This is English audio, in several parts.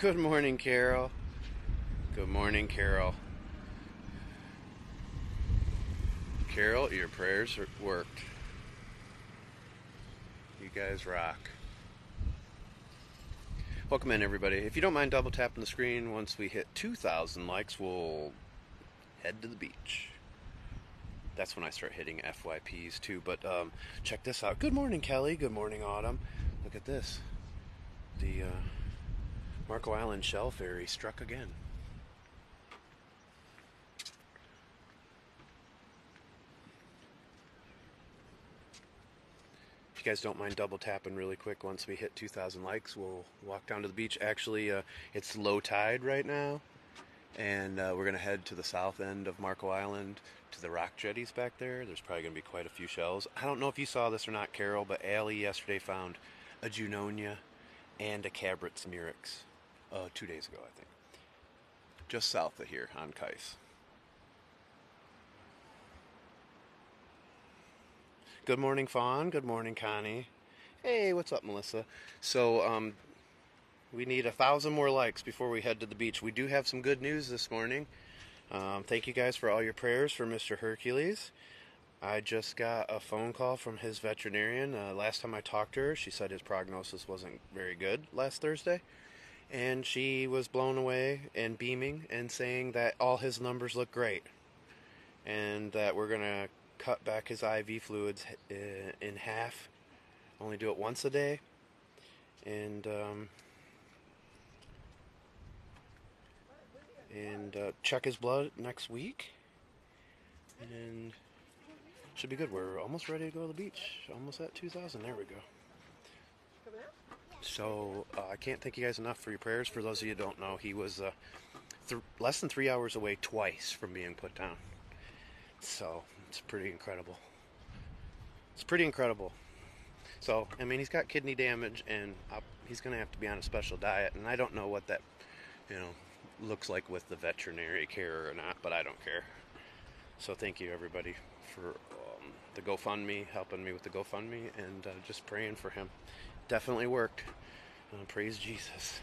Good morning, Carol. Good morning, Carol. Carol, your prayers worked. You guys rock. Welcome in, everybody. If you don't mind double tapping the screen, once we hit 2,000 likes, we'll head to the beach. That's when I start hitting FYPs too. But check this out. Good morning, Kelly. Good morning, Autumn. Look at this. The Marco Island Shell Ferry struck again. If you guys don't mind double tapping really quick, once we hit 2,000 likes, we'll walk down to the beach. Actually, it's low tide right now, and we're going to head to the south end of Marco Island to the rock jetties back there. There's probably going to be quite a few shells. I don't know if you saw this or not, Carol, but Allie yesterday found a Junonia and a Cabrit's Murex 2 days ago, I think, just south of here on Kais. Good morning, Fawn. Good morning, Connie. Hey, what's up, Melissa? So, we need 1,000 more likes before we head to the beach. We do have some good news this morning. Thank you guys for all your prayers for Mr. Hercules. I just got a phone call from his veterinarian. Last time I talked to her, she said his prognosis wasn't very good last Thursday. And she was blown away and beaming and saying that all his numbers look great. And that we're going to cut back his IV fluids in half, only do it once a day, and check his blood next week, and should be good. We're almost ready to go to the beach, almost at 2,000. There we go. So I can't thank you guys enough for your prayers. For those of you who don't know, he was less than 3 hours away twice from being put down. So it's pretty incredible. It's pretty incredible. So, I mean, he's got kidney damage, and he's going to have to be on a special diet, and I don't know what that, looks like with the veterinary care or not, but I don't care. So thank you, everybody, for the GoFundMe, helping me with the GoFundMe, and just praying for him. Definitely worked. Praise Jesus.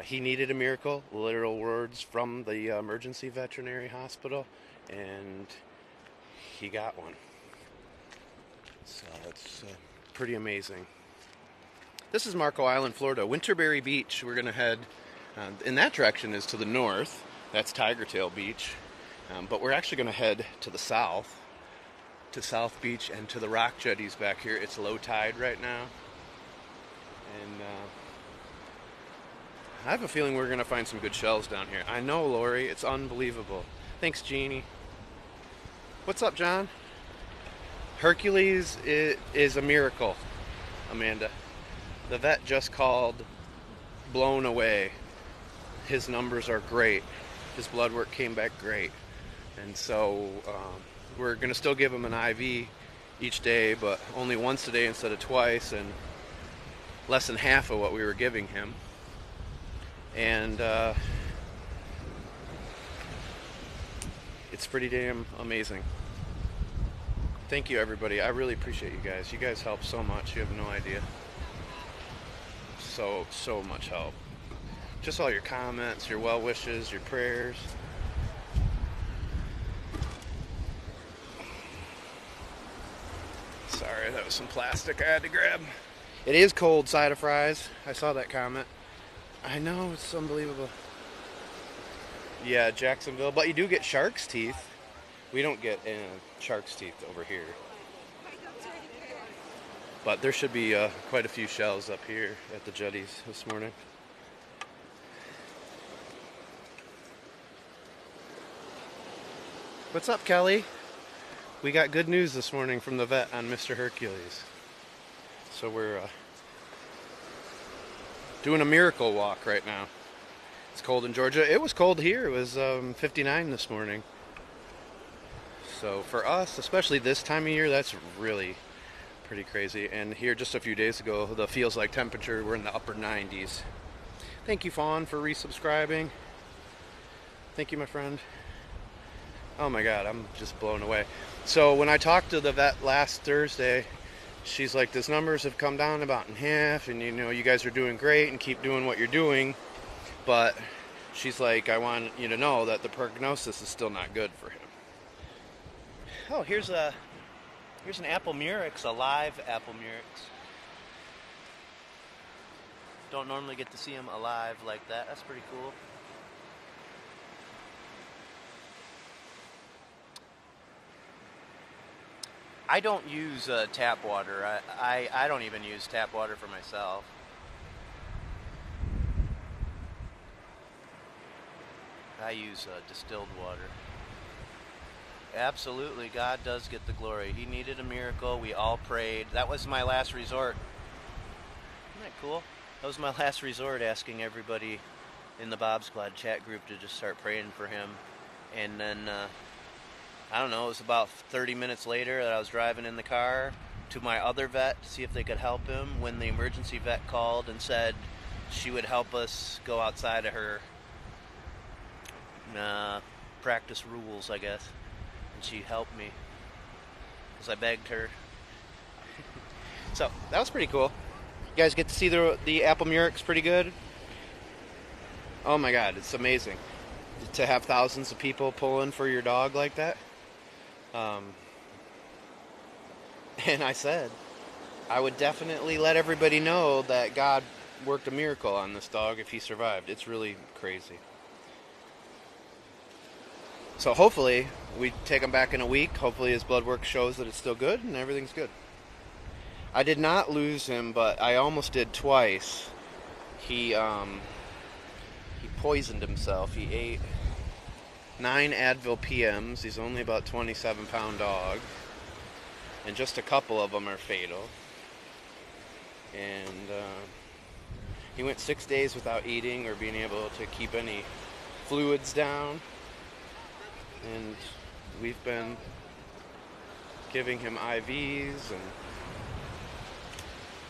He needed a miracle, literal words from the emergency veterinary hospital, and he got one. So it's pretty amazing. This is Marco Island, Florida. Winterberry Beach. We're going to head in that direction is to the north. That's Tiger Tail Beach. But we're actually going to head to the south, to South Beach and to the rock jetties back here. It's low tide right now. And I have a feeling we're going to find some good shells down here. I know, Lori. It's unbelievable. Thanks, Jeannie. What's up, John? Hercules is a miracle, Amanda. The vet just called, blown away. His numbers are great. His blood work came back great. And so we're going to still give him an IV each day, but only once a day instead of twice, and less than half of what we were giving him. And it's pretty damn amazing. Thank you, everybody. I really appreciate you guys. You guys help so much. You have no idea. So much help. Just all your comments, your well wishes, your prayers. Sorry, that was some plastic I had to grab. It is cold, side of fries. I saw that comment. I know, it's unbelievable. Yeah, Jacksonville. But you do get shark's teeth. We don't get shark's teeth over here. But there should be quite a few shells up here at the jetties this morning. What's up, Kelly? We got good news this morning from the vet on Mr. Hercules. So we're doing a miracle walk right now. It's cold in Georgia. It was cold here. It was 59 this morning. So for us, especially this time of year, that's really pretty crazy. And here just a few days ago, the feels like temperature, we're in the upper 90s. Thank you, Fawn, for resubscribing. Thank you, my friend. Oh my God, I'm just blown away. So when I talked to the vet last Thursday, she's like, "Those numbers have come down about in half, and you guys are doing great, and keep doing what you're doing." But she's like, "I want you to know that the prognosis is still not good for him." Oh, here's an apple murex, a live apple murex. Don't normally get to see them alive like that. That's pretty cool. I don't use tap water. I don't even use tap water for myself. I use distilled water. Absolutely, God does get the glory. He needed a miracle. We all prayed. That was my last resort. Isn't that cool? That was my last resort, asking everybody in the Bob Squad chat group to just start praying for him. And then, I don't know, it was about 30 minutes later that I was driving in the car to my other vet to see if they could help him, when the emergency vet called and said she would help us go outside of her practice rules, I guess. And she helped me because I begged her. So that was pretty cool. You guys get to see the apple murex pretty good. Oh my God, it's amazing to have thousands of people pulling for your dog like that. And I said I would definitely let everybody know that God worked a miracle on this dog if he survived. It's really crazy. So hopefully we take him back in a week. Hopefully his blood work shows that it's still good and everything's good. I did not lose him, but I almost did twice. He poisoned himself. He ate 9 Advil PMs. He's only about 27-pound dog, and just a couple of them are fatal. And he went 6 days without eating or being able to keep any fluids down. And we've been giving him IVs, and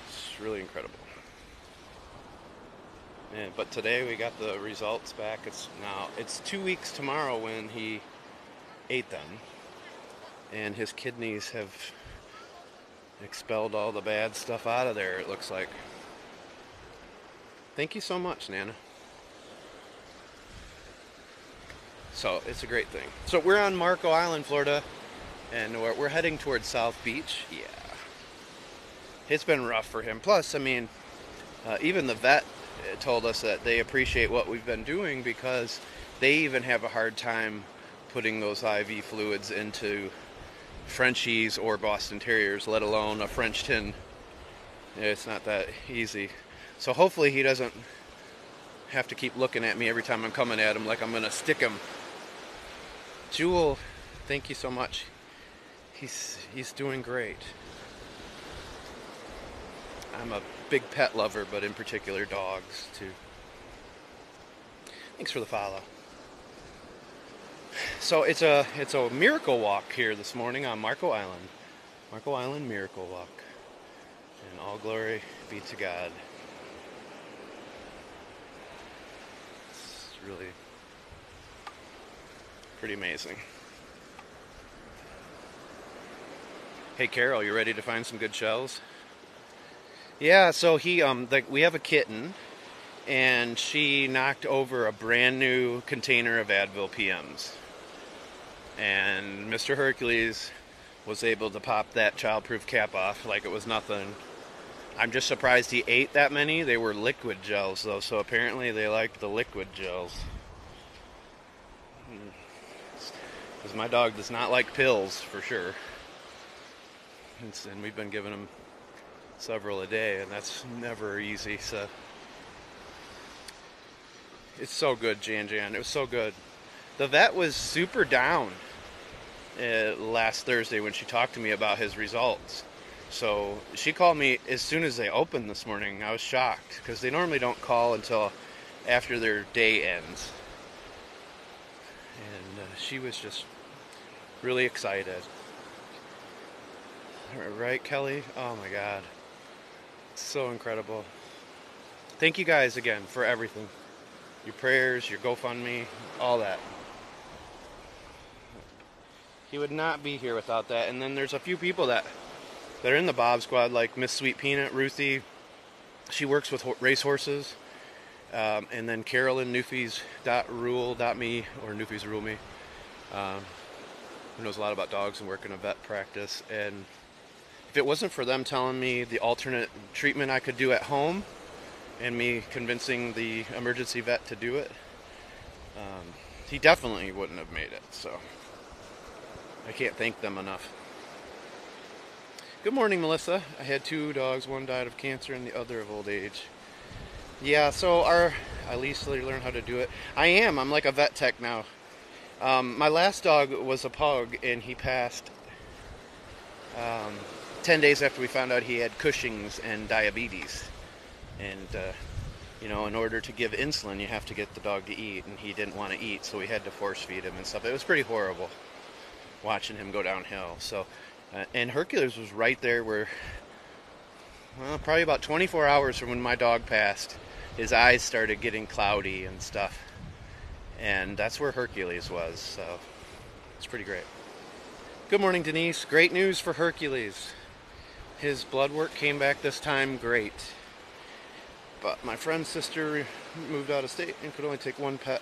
it's really incredible. Yeah, but today we got the results back. It's 2 weeks tomorrow when he ate them, and his kidneys have expelled all the bad stuff out of there, it looks like. Thank you so much, Nana. So it's a great thing. So we're on Marco Island, Florida, and we're heading towards South Beach. Yeah, it's been rough for him. Plus, I mean, even the vet told us that they appreciate what we've been doing, because they even have a hard time putting those IV fluids into Frenchies or Boston Terriers, let alone a French tin. It's not that easy. So hopefully he doesn't have to keep looking at me every time I'm coming at him like I'm gonna stick him. Jewel, thank you so much. He's doing great. I'm a big pet lover, but in particular dogs too. Thanks for the follow. So it's a miracle walk here this morning on Marco Island. Marco Island Miracle Walk. And all glory be to God. It's really pretty amazing. Hey Carol, you ready to find some good shells? Yeah, so we have a kitten, and she knocked over a brand new container of Advil PMs. And Mr. Hercules was able to pop that childproof cap off like it was nothing. I'm just surprised he ate that many. They were liquid gels though, so apparently they liked the liquid gels. Because my dog does not like pills, for sure. And we've been giving him several a day, and that's never easy. So it's so good, Jan. It was so good. The vet was super down last Thursday when she talked to me about his results. So she called me as soon as they opened this morning. I was shocked, because they normally don't call until after their day ends. And she was just really excited. Right, Kelly? Oh my God. It's so incredible. Thank you guys again for everything. Your prayers, your GoFundMe, all that. He would not be here without that. And then there's a few people that that are in the Bob Squad, like Miss Sweet Peanut, Ruthie. She works with race horses. And then Carolyn, Newfies.rule.me, or Newfies Rule Me, who knows a lot about dogs and work in a vet practice. And if it wasn't for them telling me the alternate treatment I could do at home, and me convincing the emergency vet to do it, he definitely wouldn't have made it. So I can't thank them enough. Good morning, Melissa. I had 2 dogs. One died of cancer and the other of old age. Yeah, so I recently learned how to do it. I'm like a vet tech now. My last dog was a pug, and he passed 10 days after we found out he had Cushing's and diabetes. And, in order to give insulin, you have to get the dog to eat, and he didn't want to eat, so we had to force feed him and stuff. It was pretty horrible watching him go downhill. So, and Hercules was right there where, well, probably about 24 hours from when my dog passed, his eyes started getting cloudy and stuff. And that's where Hercules was, so it's pretty great. Good morning, Denise. Great news for Hercules. His blood work came back this time great. But my friend's sister moved out of state and could only take 1 pet.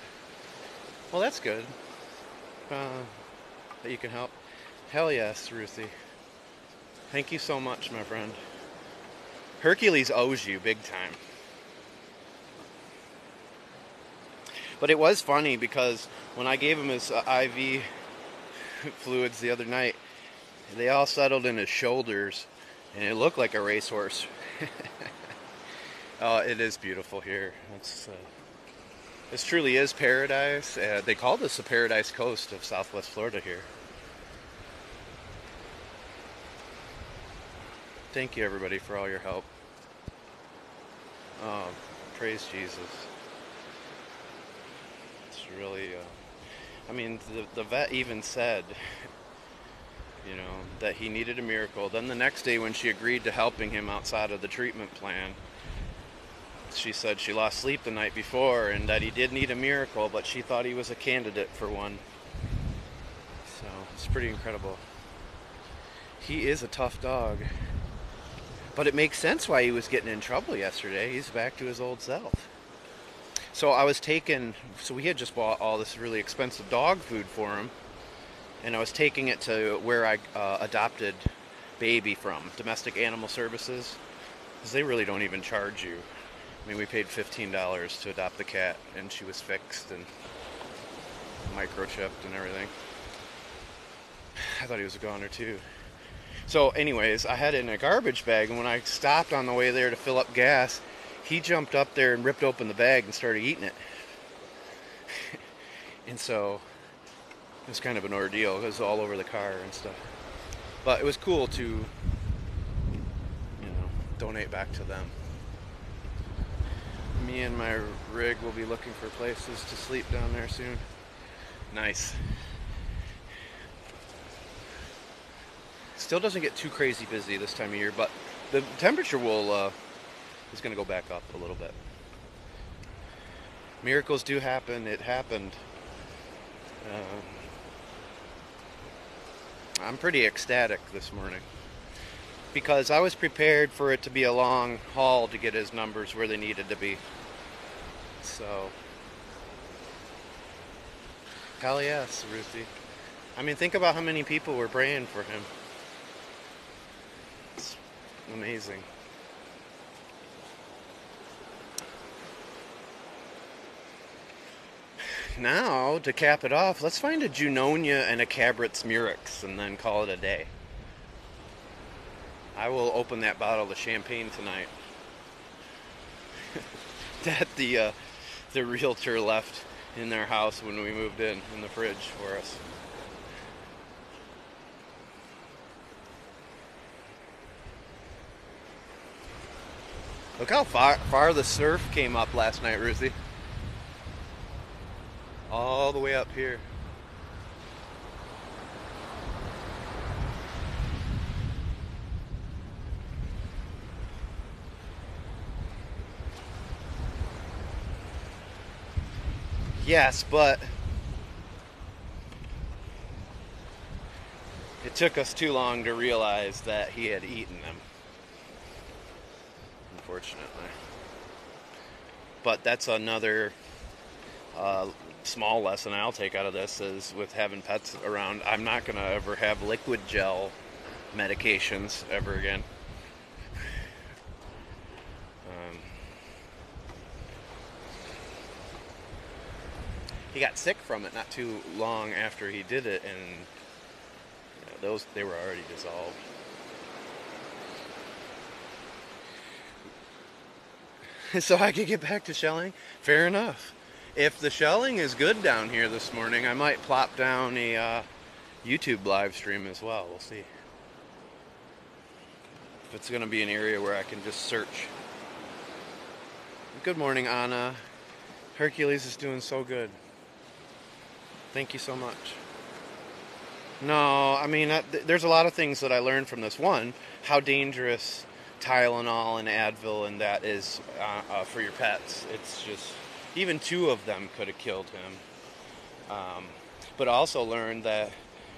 Well, that's good. That you can help. Hell yes, Ruthie. Thank you so much, my friend. Hercules owes you big time. But it was funny because when I gave him his IV fluids the other night, they all settled in his shoulders, and it looked like a racehorse. Oh, it is beautiful here. This truly is paradise. They call this the Paradise Coast of Southwest Florida here. Thank you, everybody, for all your help. Oh, praise Jesus. It's really, the vet even said, that he needed a miracle. Then the next day when she agreed to helping him outside of the treatment plan, she said she lost sleep the night before and that he did need a miracle, but she thought he was a candidate for one. So it's pretty incredible. He is a tough dog. But it makes sense why he was getting in trouble yesterday. He's back to his old self. So we had just bought all this really expensive dog food for him, and I was taking it to where I adopted Baby from, Domestic Animal Services, because they really don't even charge you. We paid $15 to adopt the cat, and she was fixed and microchipped and everything. I thought he was a goner too. So anyways, I had it in a garbage bag, and when I stopped on the way there to fill up gas, he jumped up there and ripped open the bag and started eating it. And so it was kind of an ordeal. It was all over the car and stuff. But it was cool to, donate back to them. Me and my rig will be looking for places to sleep down there soon. Nice. Still doesn't get too crazy busy this time of year, but the temperature is going to go back up a little bit. Miracles do happen. It happened. I'm pretty ecstatic this morning because I was prepared for it to be a long haul to get his numbers where they needed to be. So, hell yes, Ruthie. Think about how many people were praying for him. It's amazing. Now, to cap it off, let's find a Junonia and a Cabrit's Murex and then call it a day. I will open that bottle of champagne tonight that the realtor left in their house when we moved in the fridge for us. Look how far the surf came up last night, Ruthie. All the way up here. Yes, but It took us too long to realize that he had eaten them, unfortunately. But that's another small lesson I'll take out of this is with having pets around, I'm not going to ever have liquid gel medications ever again. He got sick from it not too long after he did it, and they were already dissolved. So I could get back to shelling. Fair enough. If the shelling is good down here this morning, I might plop down a YouTube live stream as well. We'll see. If it's going to be an area where I can just search. Good morning, Anna. Hercules is doing so good. Thank you so much. No, I mean, there's a lot of things that I learned from this. One, how dangerous Tylenol and Advil and that is for your pets. It's just, even 2 of them could have killed him. But I also learned that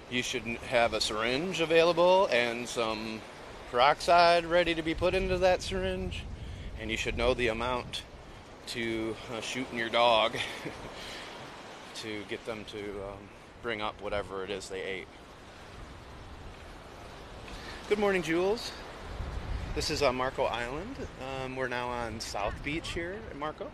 you should have a syringe available and some peroxide ready to be put into that syringe. And you should know the amount to shoot in your dog to get them to bring up whatever it is they ate. Good morning, Jules. This is Marco Island. We're now on South Beach here at Marco.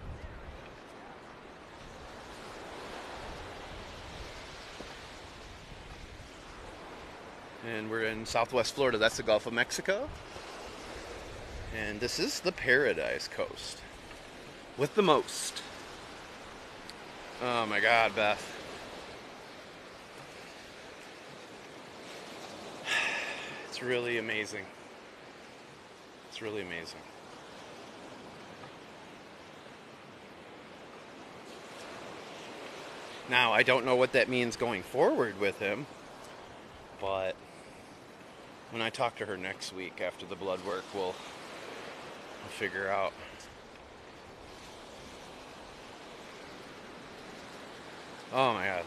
And we're in Southwest Florida. That's the Gulf of Mexico. And this is the Paradise Coast with the most. Oh my God, Beth. It's really amazing. It's really amazing. Now, I don't know what that means going forward with him, but when I talk to her next week after the blood work, we'll figure out. Oh my God.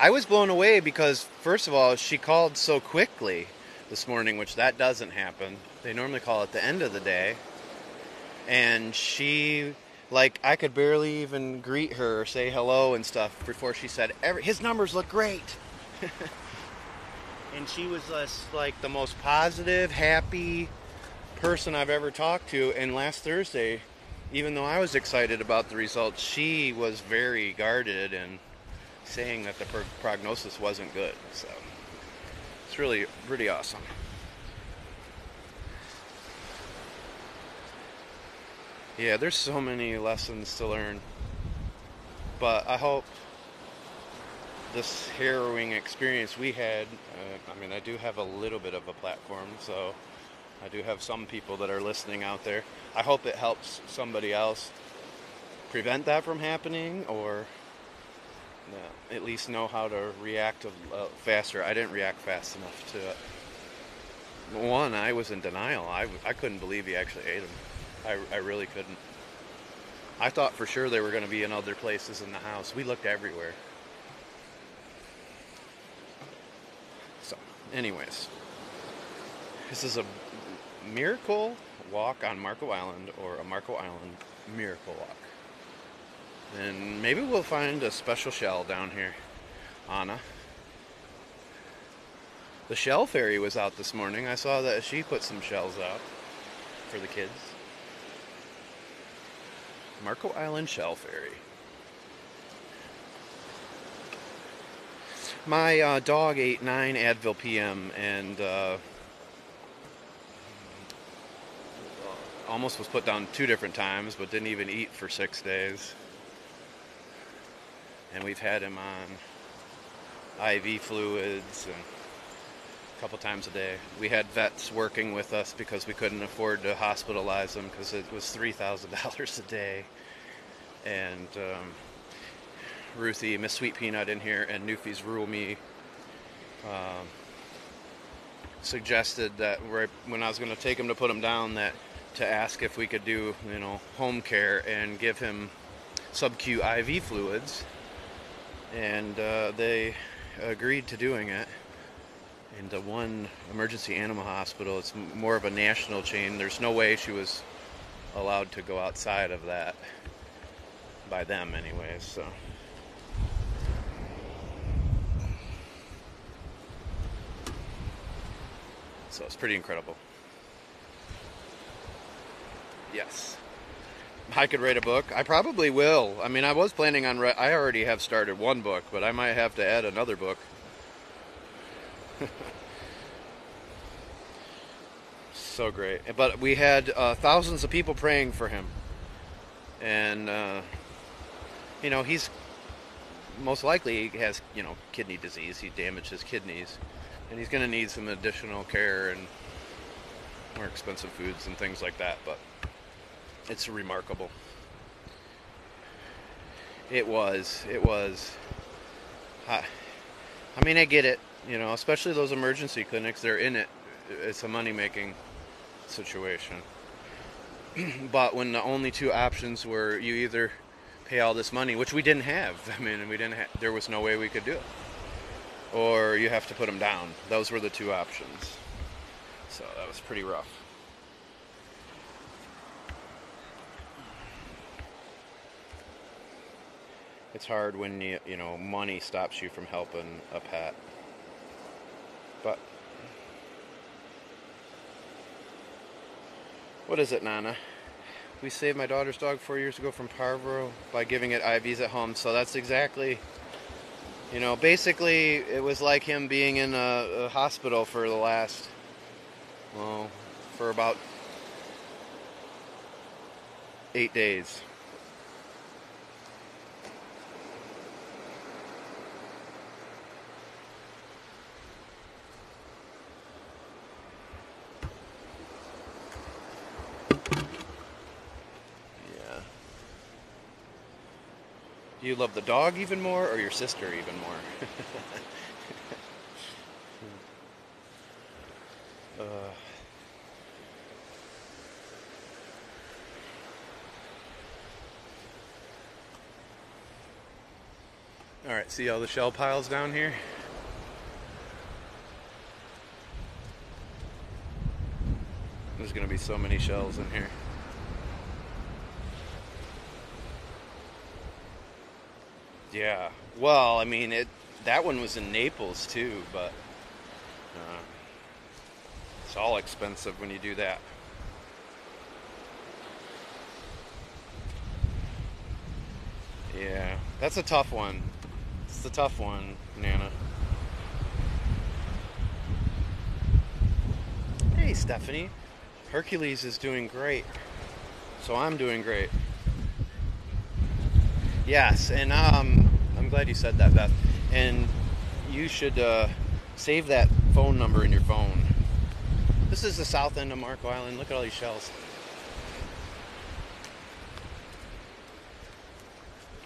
I was blown away because, first of all, she called so quickly this morning, which that doesn't happen. They normally call at the end of the day. And she, like, I could barely even greet her or say hello and stuff before she said, his numbers look great. And she was just, like, the most positive, happy person I've ever talked to. And last Thursday, even though I was excited about the results, she was very guarded and saying that the prognosis wasn't good. So it's really pretty awesome. Yeah, there's so many lessons to learn, but I hope this harrowing experience we had, I mean, I do have a little bit of a platform, so I do have some people that are listening out there. I hope it helps somebody else prevent that from happening, or at least know how to react faster. I didn't react fast enough to it. One, I was in denial. I couldn't believe he actually ate them. I really couldn't. I thought for sure they were going to be in other places in the house. We looked everywhere. So, anyways, this is a miracle walk on Marco Island, or a Marco Island miracle walk. And maybe we'll find a special shell down here, Anna. The shell fairy was out this morning. I saw that she put some shells out for the kids. Marco Island Shell Fairy. My dog ate 9 Advil PM and almost was put down 2 different times, but didn't even eat for 6 days. And we've had him on IV fluids and a couple times a day. We had vets working with us because we couldn't afford to hospitalize him because it was $3,000 a day. And Ruthie, Miss Sweet Peanut in here, and Newfie's Rule Me suggested that when I was going to take him to put him down, that to ask if we could do, home care and give him sub-Q IV fluids. And they agreed to doing it. And the one emergency animal hospital, it's more of a national chain. There's no way she was allowed to go outside of that, by them anyways, so. So it's pretty incredible. Yes. I could write a book. I probably will. I mean, I was planning on, I already have started one book, but I might have to add another book. So great. But we had thousands of people praying for him. And, you know, he's most likely has, you know, kidney disease. He damaged his kidneys. And he's going to need some additional care and more expensive foods and things like that. But it's remarkable. It was. I mean, I get it. You know, especially those emergency clinics, they're in it. It's a money-making situation. But when the only two options were you either pay all this money, which we didn't have. I mean, there was no way we could do it. Or you have to put them down. Those were the two options. So that was pretty rough. It's hard when you know, money stops you from helping a pet. But what is it, Nana? We saved my daughter's dog 4 years ago from parvo by giving it IVs at home. So that's exactly, you know, basically it was like him being in a hospital for the last, well, for about 8 days. Do you love the dog even more, or your sister even more? Alright, see all the shell piles down here? There's going to be so many shells in here. Yeah. Well, I mean, that one was in Naples too, but it's all expensive when you do that. Yeah, that's a tough one. It's a tough one, Nana. Hey, Stephanie. Hercules is doing great. So I'm doing great. Yes, and I'm glad you said that, Beth. And you should save that phone number in your phone. This is the south end of Marco Island. Look at all these shells.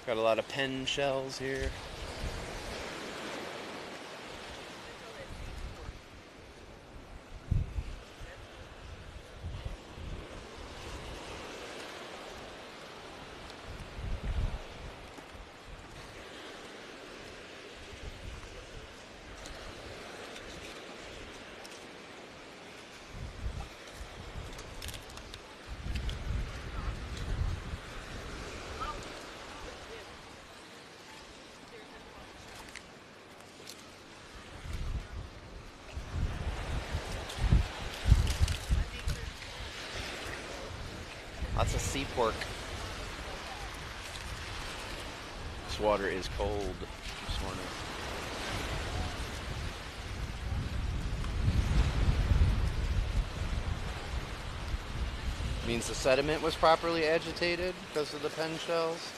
Got a lot of pen shells here. Lots of sea pork. This water is cold this morning. Means the sediment was properly agitated because of the pen shells.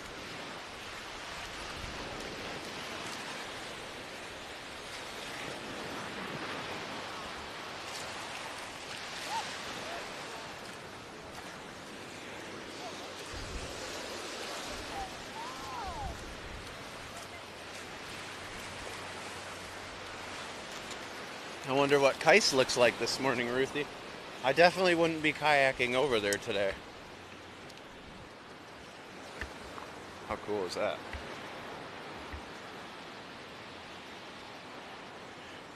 I wonder what Kais looks like this morning, Ruthie. I definitely wouldn't be kayaking over there today. How cool is that?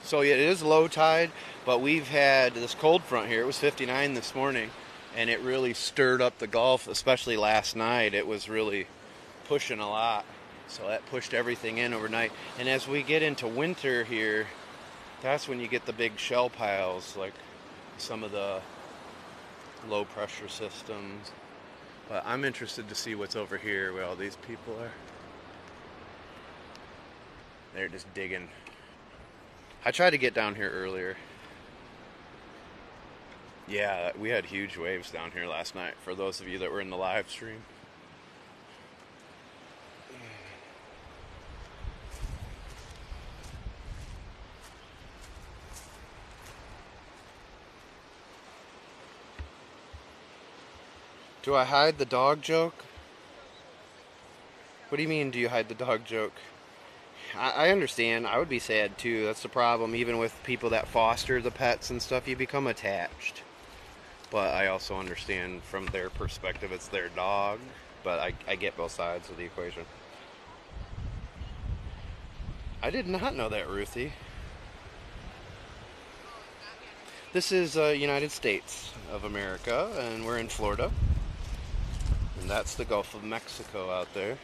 So yeah, it is low tide, but we've had this cold front here. It was 59 this morning, and it really stirred up the Gulf, especially last night. It was really pushing a lot, so that pushed everything in overnight. And as we get into winter here, that's when you get the big shell piles, like some of the low pressure systems. But I'm interested to see what's over here where all these people are. They're just digging. I tried to get down here earlier. Yeah, we had huge waves down here last night for those of you that were in the live stream. Do I hide the dog joke? What do you mean, do you hide the dog joke? I understand. I would be sad too. That's the problem. Even with people that foster the pets and stuff, you become attached. But I also understand from their perspective, it's their dog. But I get both sides of the equation. I did not know that, Ruthie. This is United States of America, and we're in Florida. And that's the Gulf of Mexico out there.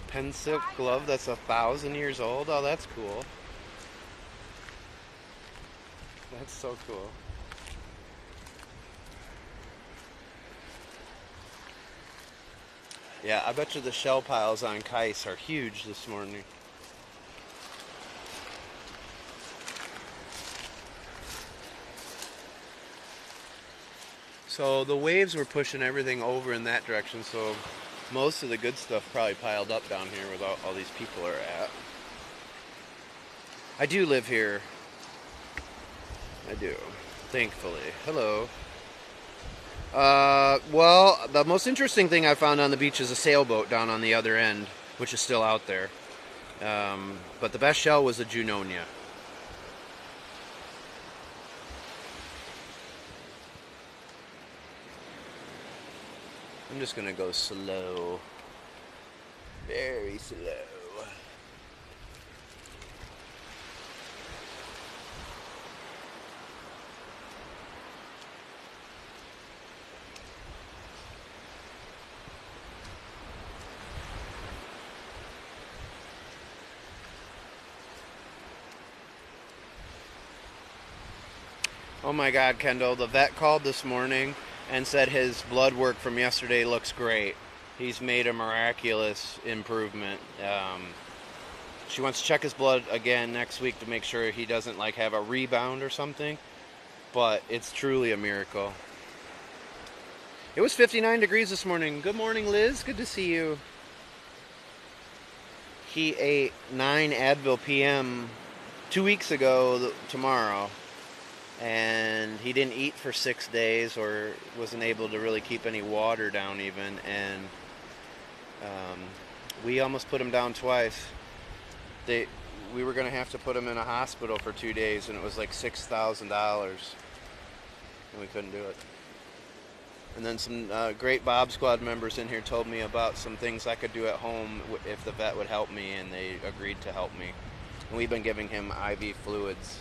Pen silk glove that's 1,000 years old. Oh, that's cool. That's so cool. Yeah, I bet you the shell piles on Kais are huge this morning. So the waves were pushing everything over in that direction, so most of the good stuff probably piled up down here where all these people are at. I do live here. I do. Thankfully. Hello. Well, the most interesting thing I found on the beach is a sailboat down on the other end, which is still out there. But the best shell was a Junonia. I'm just gonna go slow. Very slow. Oh my God, Kendall, the vet called this morning and said his blood work from yesterday looks great. He's made a miraculous improvement. She wants to check his blood again next week to make sure he doesn't like have a rebound or something. But it's truly a miracle. It was 59 degrees this morning. Good morning, Liz. Good to see you. He ate 9 Advil PM 2 weeks ago tomorrow. And he didn't eat for 6 days or wasn't able to really keep any water down even. And we almost put him down twice. We were going to have to put him in a hospital for 2 days, and it was like $6,000. And we couldn't do it. And then some great Bob Squad members in here told me about some things I could do at home if the vet would help me, and they agreed to help me. And we've been giving him IV fluids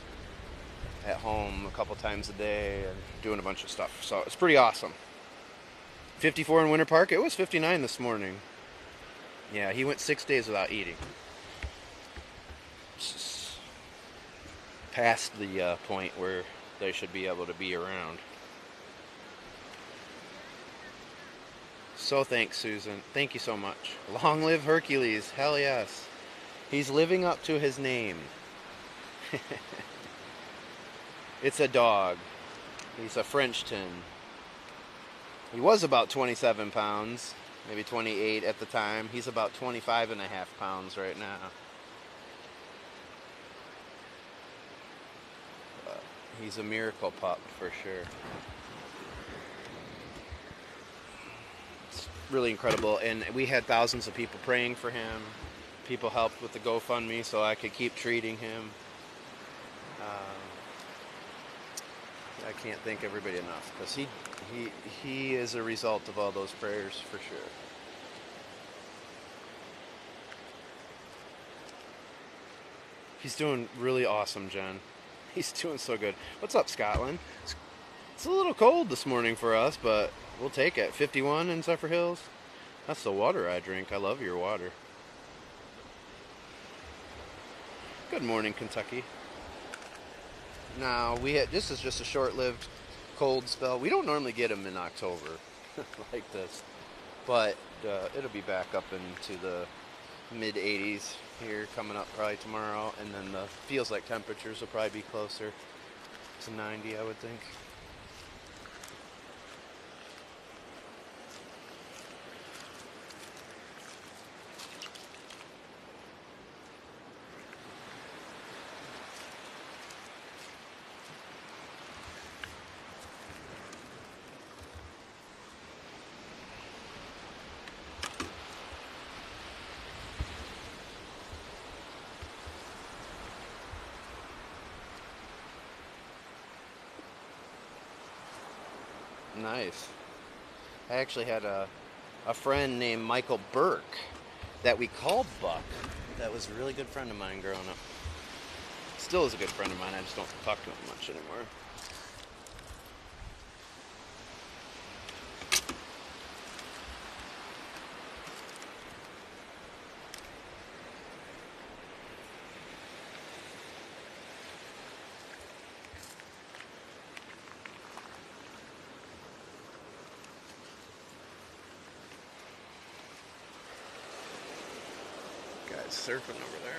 at home a couple times a day and doing a bunch of stuff. So it's pretty awesome. 54 in Winter Park. It was 59 this morning. Yeah, he went 6 days without eating. It's past the point where they should be able to be around. So thanks, Susan. Thank you so much. Long live Hercules. Hell yes. He's living up to his name. It's a dog. He's a French tin. He was about 27 pounds, maybe 28 at the time. He's about 25 and a half pounds right now. He's a miracle pup for sure. It's really incredible, and we had thousands of people praying for him. people helped with the GoFundMe so I could keep treating him. I can't thank everybody enough, because he is a result of all those prayers for sure. He's doing really awesome, Jen. He's doing so good. What's up, Scotland? It's a little cold this morning for us, but we'll take it. 51 in Zephyr Hills. That's the water I drink. I love your water. Good morning, Kentucky. Now, this is just a short-lived cold spell. We don't normally get them in October like this, but it'll be back up into the mid-80s here coming up probably tomorrow, and then the feels like temperatures will probably be closer to 90, I would think. Nice. I actually had a friend named Michael Burke that we called Buck. That was a really good friend of mine growing up. Still is a good friend of mine. I just don't talk to him much anymore. Guys surfing over there.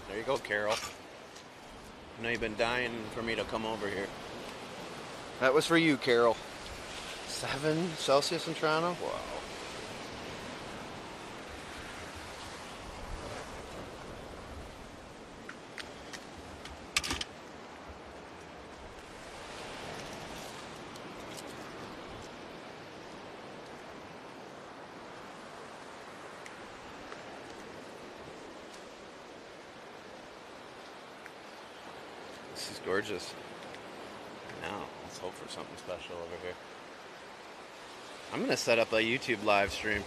There you go, Carol. I know you've been dying for me to come over here. That was for you, Carol. 7 Celsius in Toronto? Wow. This is gorgeous. Now, let's hope for something special over here. I'm going to set up a YouTube live stream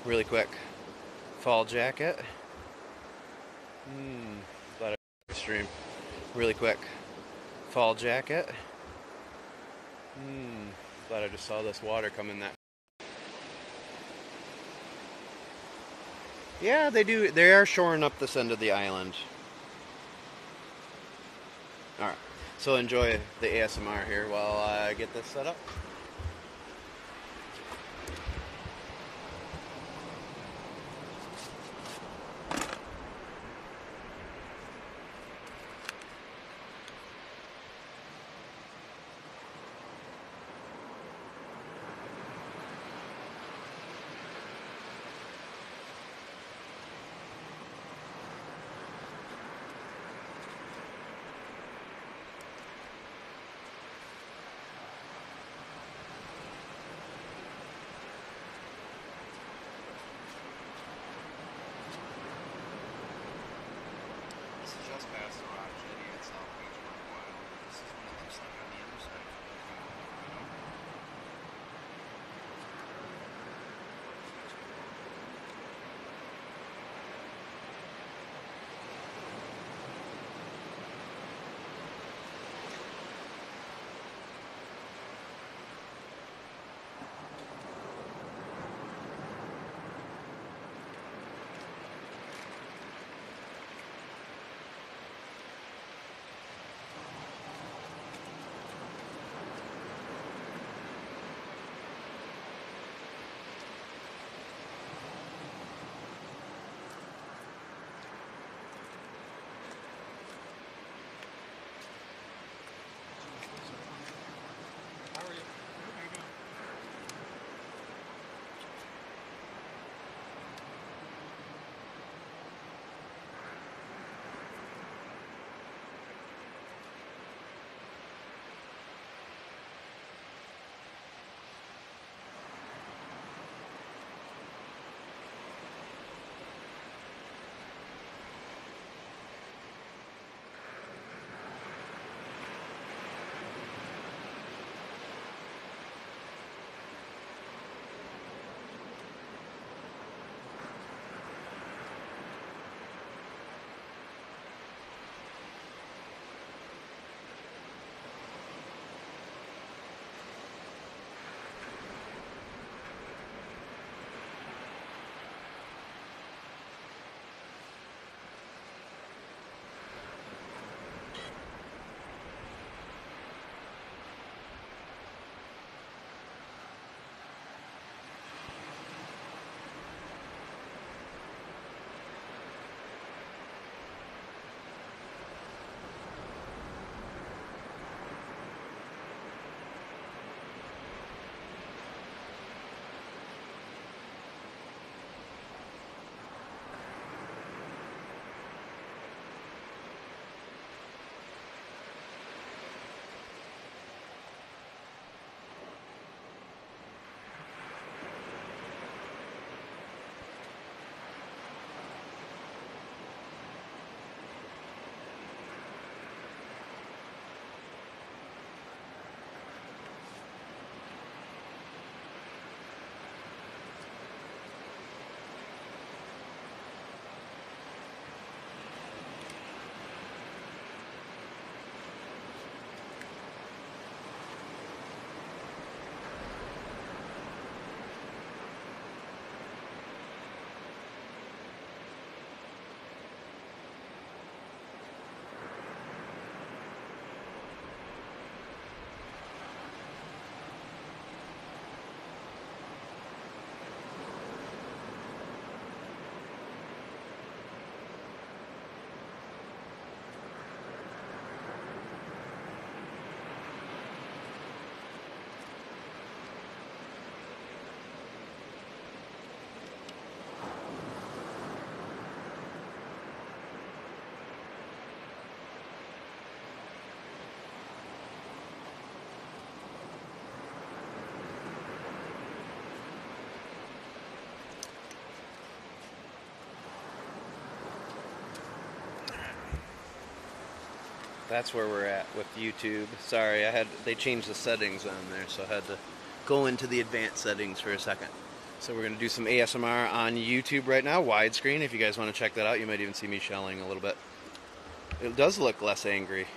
really quick. Fall jacket. Glad I stream really quick. Fall jacket. Glad I just saw this water come in that. Yeah, they do. They are shoring up this end of the island. Alright, so enjoy the ASMR here while I get this set up. Past the rock jetty at South Beach for a while. This is what it looks like on the other side. That's where we're at with YouTube. Sorry, they changed the settings on there, so I had to go into the advanced settings for a second. So we're going to do some ASMR on YouTube right now, widescreen. If you guys want to check that out, you might even see me shelling a little bit. It does look less angry.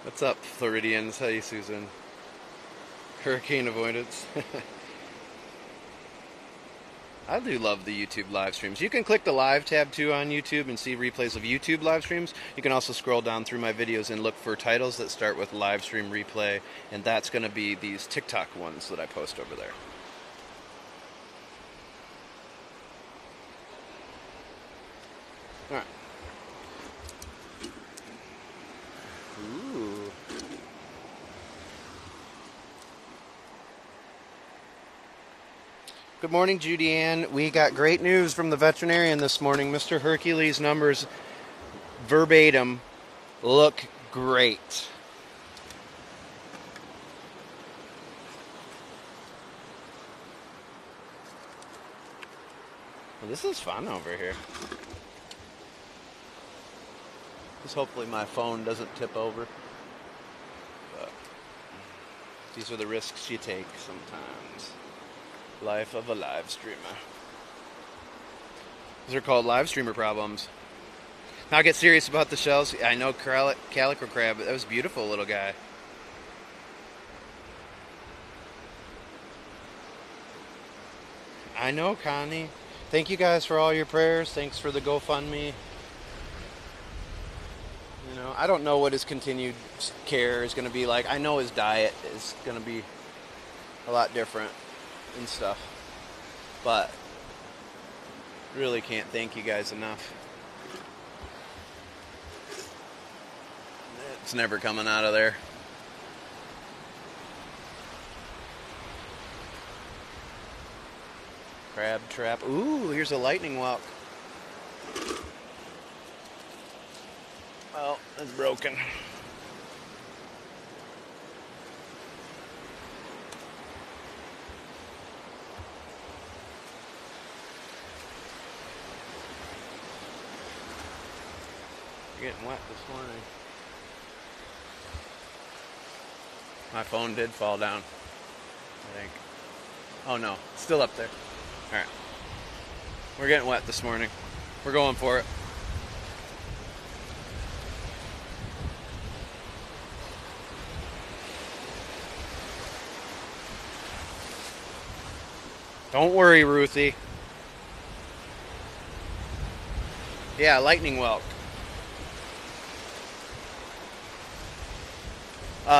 What's up, Floridians? Hey, Susan. Hurricane avoidance. I do love the YouTube live streams. You can click the live tab too on YouTube and see replays of YouTube live streams. You can also scroll down through my videos and look for titles that start with live stream replay, and that's going to be these TikTok ones that I post over there. All right. Ooh. Good morning, Judy Ann. We got great news from the veterinarian this morning. Mr. Hercules' numbers, verbatim, look great. Well, this is fun over here. Just hopefully my phone doesn't tip over. But these are the risks you take sometimes. Life of a live streamer. These are called live streamer problems. Now get serious about the shells. I know calico crab. That was beautiful, little guy. I know, Connie. Thank you guys for all your prayers. Thanks for the GoFundMe. You know, I don't know what his continued care is going to be like. I know his diet is going to be a lot different and stuff, but really can't thank you guys enough. It's never coming out of there. Crab trap. Ooh, here's a lightning walk. Well, it's broken. Getting wet this morning. My phone did fall down, I think. Oh no, it's still up there. Alright. We're getting wet this morning. We're going for it. Don't worry, Ruthie. Yeah, lightning whelk.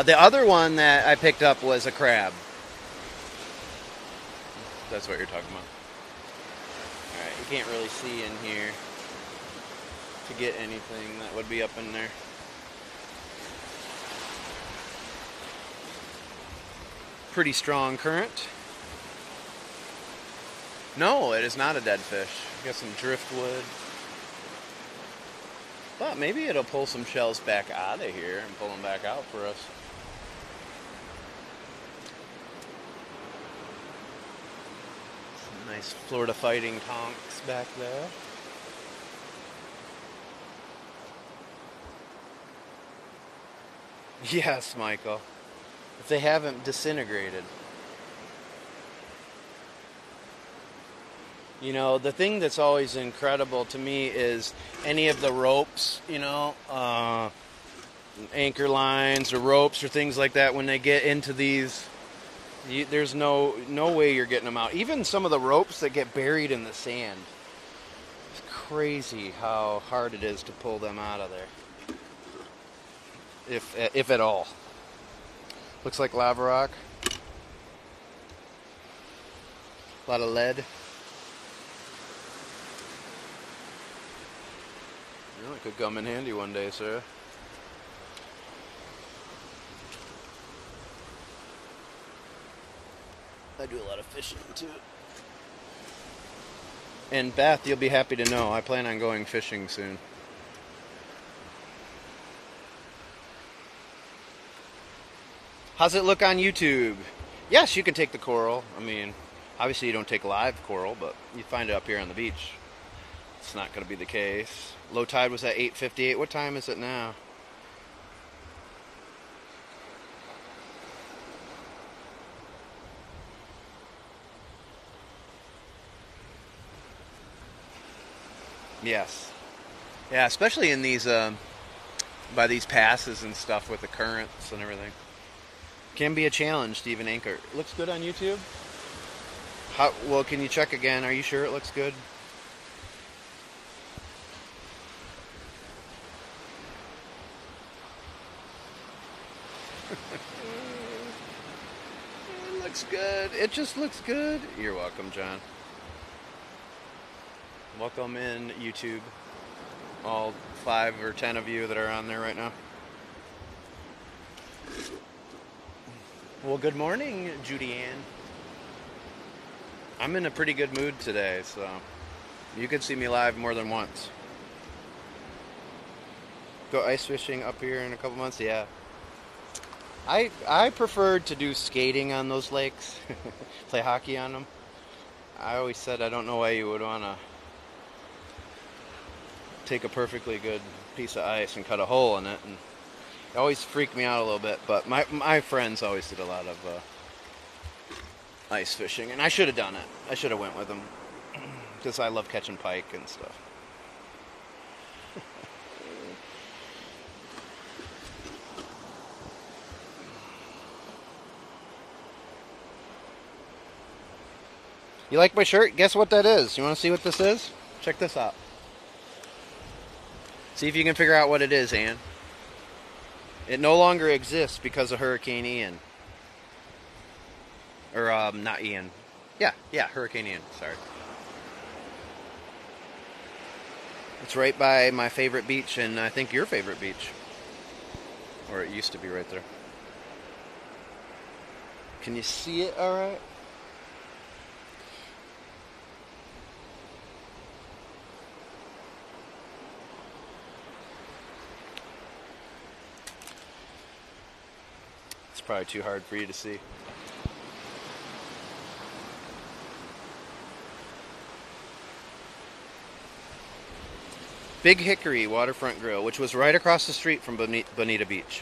The other one that I picked up was a crab. That's what you're talking about. Alright, you can't really see in here to get anything that would be up in there. Pretty strong current. No, it is not a dead fish. Got some driftwood. But maybe it'll pull some shells back out of here and pull them back out for us. Some nice Florida fighting tonks back there. Yes, Michael. If they haven't disintegrated. You know, the thing that's always incredible to me is any of the ropes, you know, anchor lines or ropes or things like that. When they get into these, there's no way you're getting them out. Even some of the ropes that get buried in the sand. It's crazy how hard it is to pull them out of there. If at all. Looks like lava rock. A lot of lead. Well, it could come in handy one day, sir. I do a lot of fishing too. And Beth, you'll be happy to know, I plan on going fishing soon. How's it look on YouTube? Yes, you can take the coral. I mean, Obviously, you don't take live coral, but you find it up here on the beach. It's not going to be the case. Low tide was at 8:58. What time is it now? Yes. Yeah, especially in these by these passes and stuff with the currents and everything. Can be a challenge to even anchor. Looks good on YouTube. Well, can you check again? Are you sure it looks good? It looks good. It just looks good. You're welcome, John. Welcome in YouTube. All 5 or 10 of you that are on there right now. Well, good morning, Judy Ann. I'm in a pretty good mood today, so you could see me live more than once. Go ice fishing up here in a couple months? Yeah. I preferred to do skating on those lakes, play hockey on them. I always said I don't know why you would want to take a perfectly good piece of ice and cut a hole in it, and it always freaked me out a little bit. But my friends always did a lot of ice fishing, and I should have done it. I should have went with them because I love catching pike and stuff. You like my shirt? Guess what that is? You want to see what this is? Check this out. See if you can figure out what it is, Ann. It no longer exists because of Hurricane Ian. Or, not Ian. Yeah, Hurricane Ian, sorry. It's right by my favorite beach, and I think your favorite beach. Or it used to be right there. Can you see it alright? It's probably too hard for you to see. Big Hickory Waterfront Grill, which was right across the street from Bonita Beach.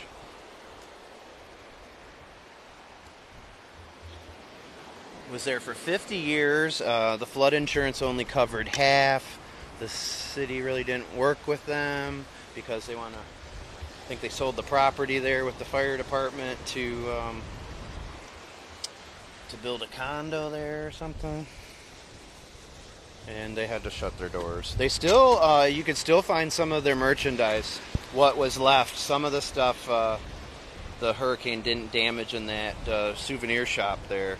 Was there for 50 years. The flood insurance only covered half. The city really didn't work with them because they want to. I think they sold the property there with the fire department to build a condo there or something. And they had to shut their doors. They still, you could still find some of their merchandise. What was left, some of the stuff the hurricane didn't damage in that souvenir shop there.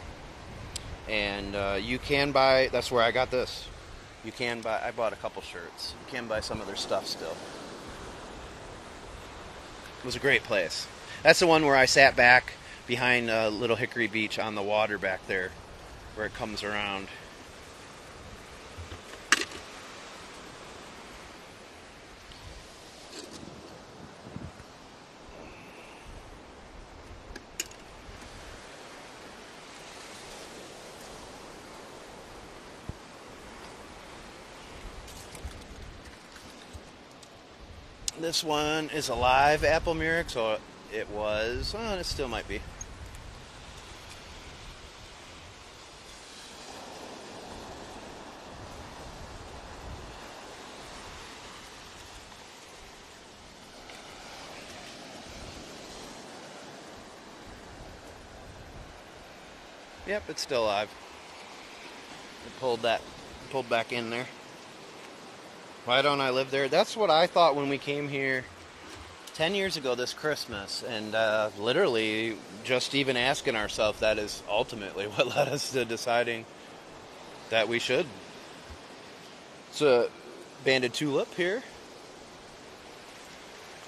And you can buy, that's where I got this. You can buy, I bought a couple shirts. You can buy some of their stuff still. It was a great place. That's the one where I sat back behind Little Hickory Beach on the water back there, where it comes around. This one is a live apple murex, or it was, well, it still might be. Yep, it's still alive. It pulled back in there. Why don't I live there? That's what I thought when we came here 10 years ago this Christmas. And literally just even asking ourselves, that is ultimately what led us to deciding that we should. It's a banded tulip here.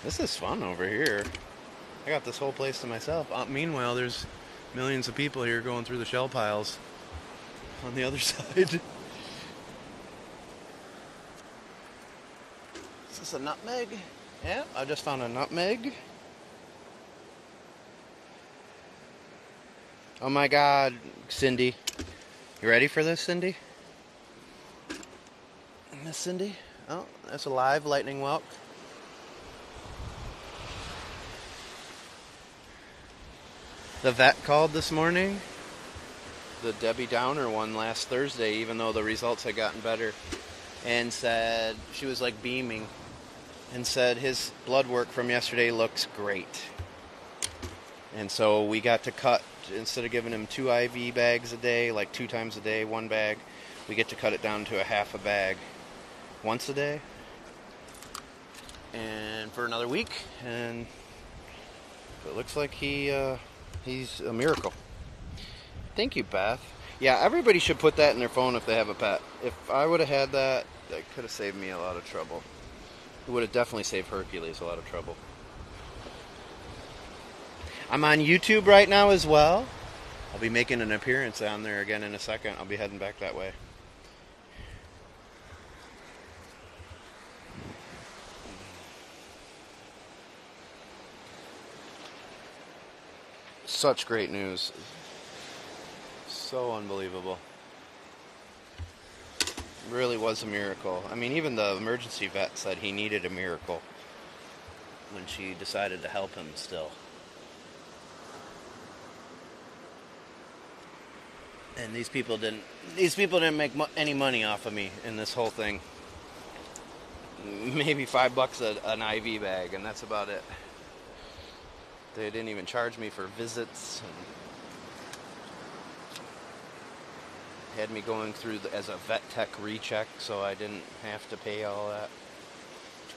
This is fun over here. I got this whole place to myself. Meanwhile, there's millions of people here going through the shell piles on the other side. Is this a nutmeg? Yeah, I just found a nutmeg. Oh my God, Cindy. You ready for this, Cindy? Miss Cindy? Oh, that's a live lightning whelk. The vet called this morning, the Debbie Downer one last Thursday, even though the results had gotten better, and said, she was like beaming, and said his blood work from yesterday looks great. And so we got to cut, instead of giving him 2 IV bags a day, like 2 times a day, 1 bag, we get to cut it down to a half a bag once a day, and for another week, and it looks like he's a miracle. Thank you, Beth. Yeah, everybody should put that in their phone if they have a pet. If I would have had that, that could have saved me a lot of trouble. It would have definitely saved Hercules a lot of trouble. I'm on YouTube right now as well. I'll be making an appearance on there again in a second. I'll be heading back that way. Such great news. So unbelievable. Really was a miracle. I mean, even the emergency vet said he needed a miracle when she decided to help him still. And these people didn't make any money off of me in this whole thing. Maybe $5 an IV bag, and that's about it. They didn't even charge me for visits, and had me going through as a vet tech recheck, so I didn't have to pay all that.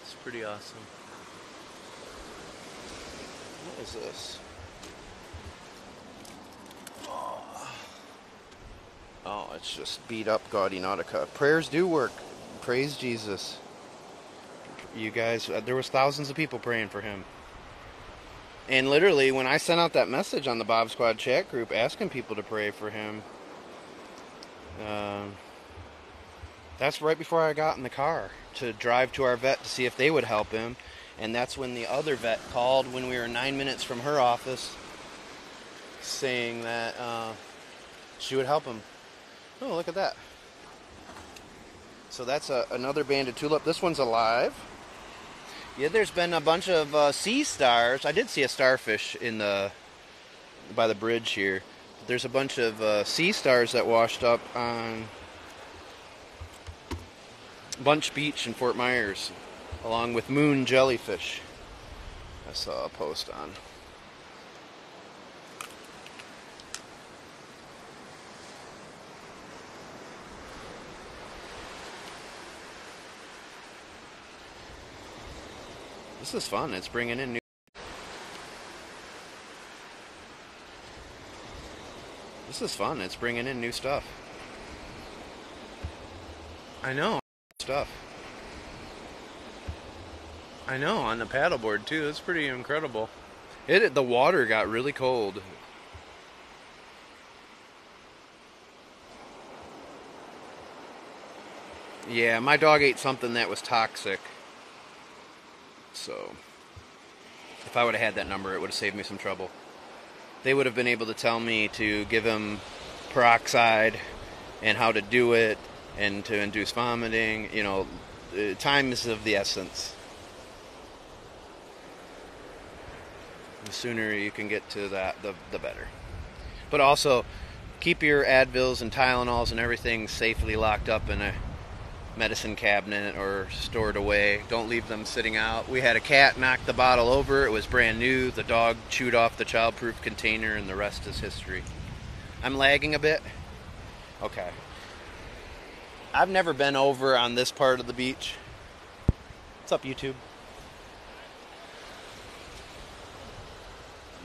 It's pretty awesome. What is this? Oh, it's just beat up Gaudy Nautica. Prayers do work. Praise Jesus. You guys, there was thousands of people praying for him. And literally, when I sent out that message on the Bob Squad chat group asking people to pray for him, that's right before I got in the car to drive to our vet to see if they would help him. And that's when the other vet called when we were 9 minutes from her office, saying that she would help him. Oh, look at that. So that's another banded tulip. This one's alive. Yeah, there's been a bunch of sea stars. I did see a starfish by the bridge here. There's a bunch of sea stars that washed up on Bunch Beach in Fort Myers, along with moon jellyfish. I saw a post on. This is fun. It's bringing in new. This is fun. It's bringing in new stuff. I know. Stuff. I know, on the paddleboard too. It's pretty incredible. The water got really cold. Yeah, my dog ate something that was toxic. So, if I would have had that number, it would have saved me some trouble. They would have been able to tell me to give him peroxide and how to do it and to induce vomiting. You know, time is of the essence. The sooner you can get to that, the better. But also, keep your Advils and Tylenols and everything safely locked up in a medicine cabinet or stored away. Don't leave them sitting out. We had a cat knock the bottle over. It was brand new. The dog chewed off the childproof container, and the rest is history. I'm lagging a bit. Okay. I've never been over on this part of the beach. What's up, YouTube?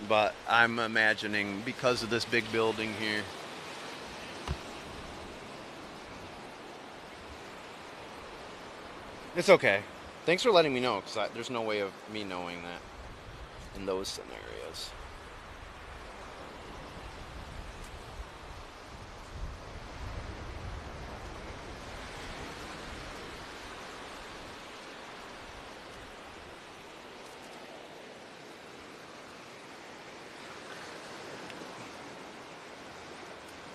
But I'm imagining, because of this big building here, it's okay. Thanks for letting me know, because there's no way of me knowing that in those scenarios.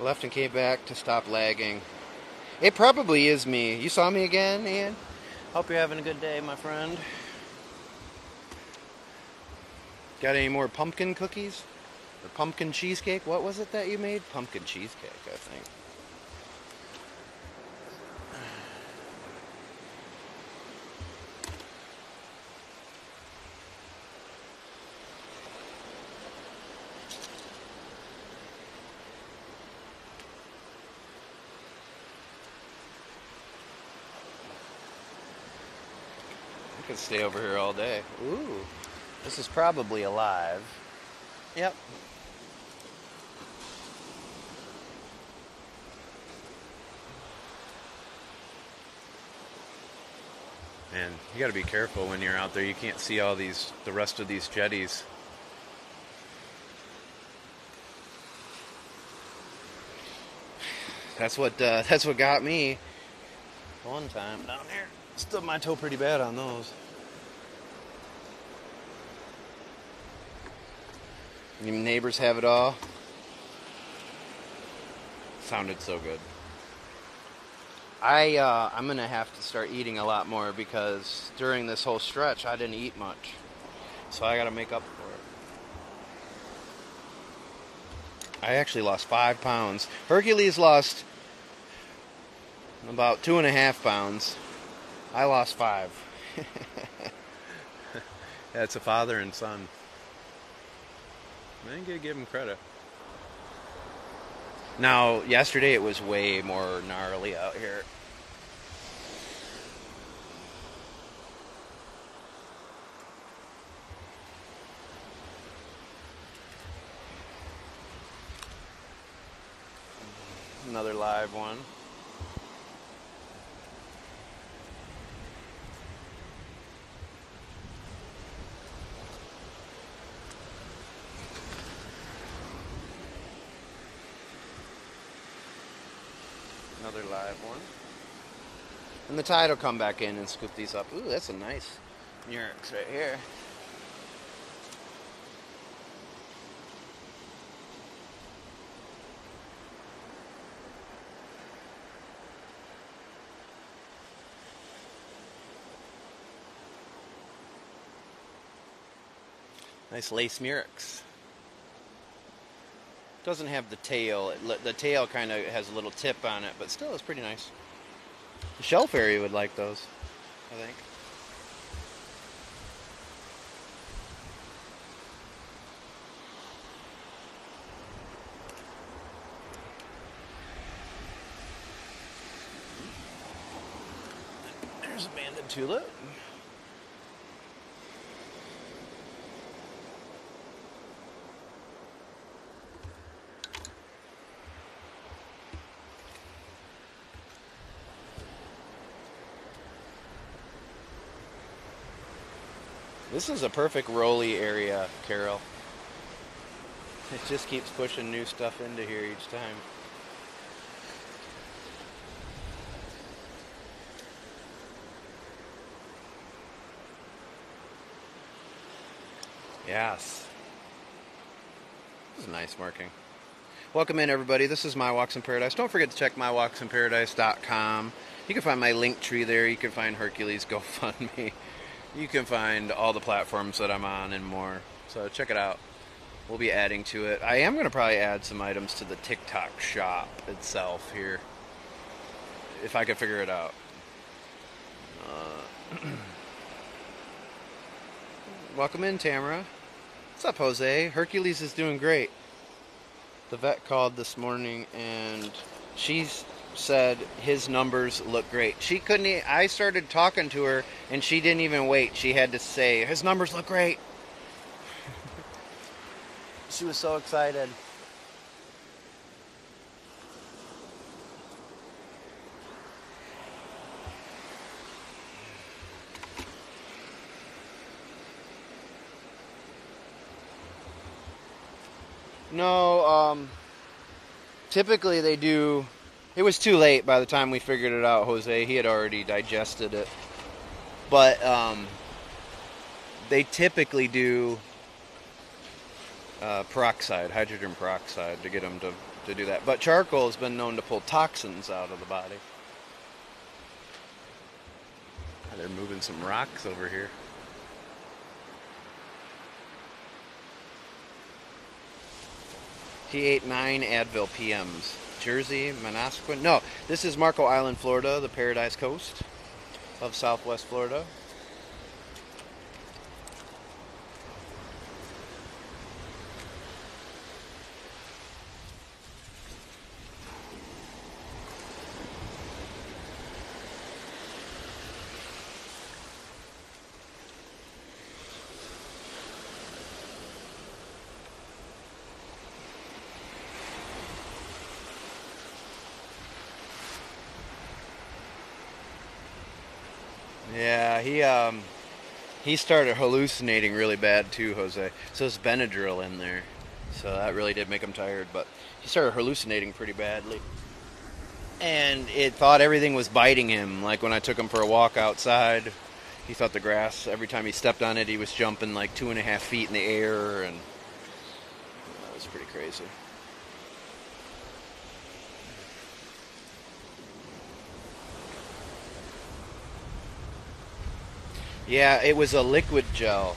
Left and came back to stop lagging. It probably is me. You saw me again, Ian? Hope you're having a good day, my friend. Got any more pumpkin cookies? Or pumpkin cheesecake? What was it that you made? Pumpkin cheesecake, I think. I could stay over here all day. Ooh, this is probably alive. Yep. Man, you gotta be careful when you're out there. You can't see all the rest of these jetties. That's what got me one time down there. Stubbed my toe pretty bad on those. Your neighbors have it all. Sounded so good. I'm gonna have to start eating a lot more because during this whole stretch I didn't eat much, so I gotta make up for it. I actually lost 5 pounds. Hercules lost about 2.5 pounds. I lost 5. That's a father and son. I ain't gonna give him credit. Now, yesterday it was way more gnarly out here. Another live one. Another live one. And the tide will come back in and scoop these up. Ooh, that's a nice Murex right here. Nice lace Murex. Doesn't have the tail. The tail kind of has a little tip on it, but still it's pretty nice. The shell fairy would like those, I think. There's a banded tulip. This is a perfect rolly area, Carol. It just keeps pushing new stuff into here each time. Yes. This is nice marking. Welcome in, everybody. This is My Walks in Paradise. Don't forget to check mywalksinparadise.com. You can find my link tree there. You can find Hercules GoFundMe. You can find all the platforms that I'm on and more. So check it out. We'll be adding to it. I am going to probably add some items to the TikTok shop itself here, if I could figure it out. Welcome in, Tamara. What's up, Jose? Hercules is doing great. The vet called this morning and she's said his numbers look great. She couldn't I started talking to her and she didn't even wait. She had to say his numbers look great. She was so excited. No, typically they do. It was too late by the time we figured it out, Jose. He had already digested it. But they typically do peroxide, hydrogen peroxide, to get them to do that. But charcoal has been known to pull toxins out of the body. They're moving some rocks over here. He ate 9 Advil PMs. Jersey, Manasquan. No, this is Marco Island, Florida, the Paradise Coast of Southwest Florida. Yeah, he started hallucinating really bad too, Jose. So it's Benadryl in there. So that really did make him tired, but he started hallucinating pretty badly. And it thought everything was biting him. Like when I took him for a walk outside, he thought the grass, every time he stepped on it, he was jumping like 2.5 feet in the air, and that was pretty crazy. Yeah, it was a liquid gel.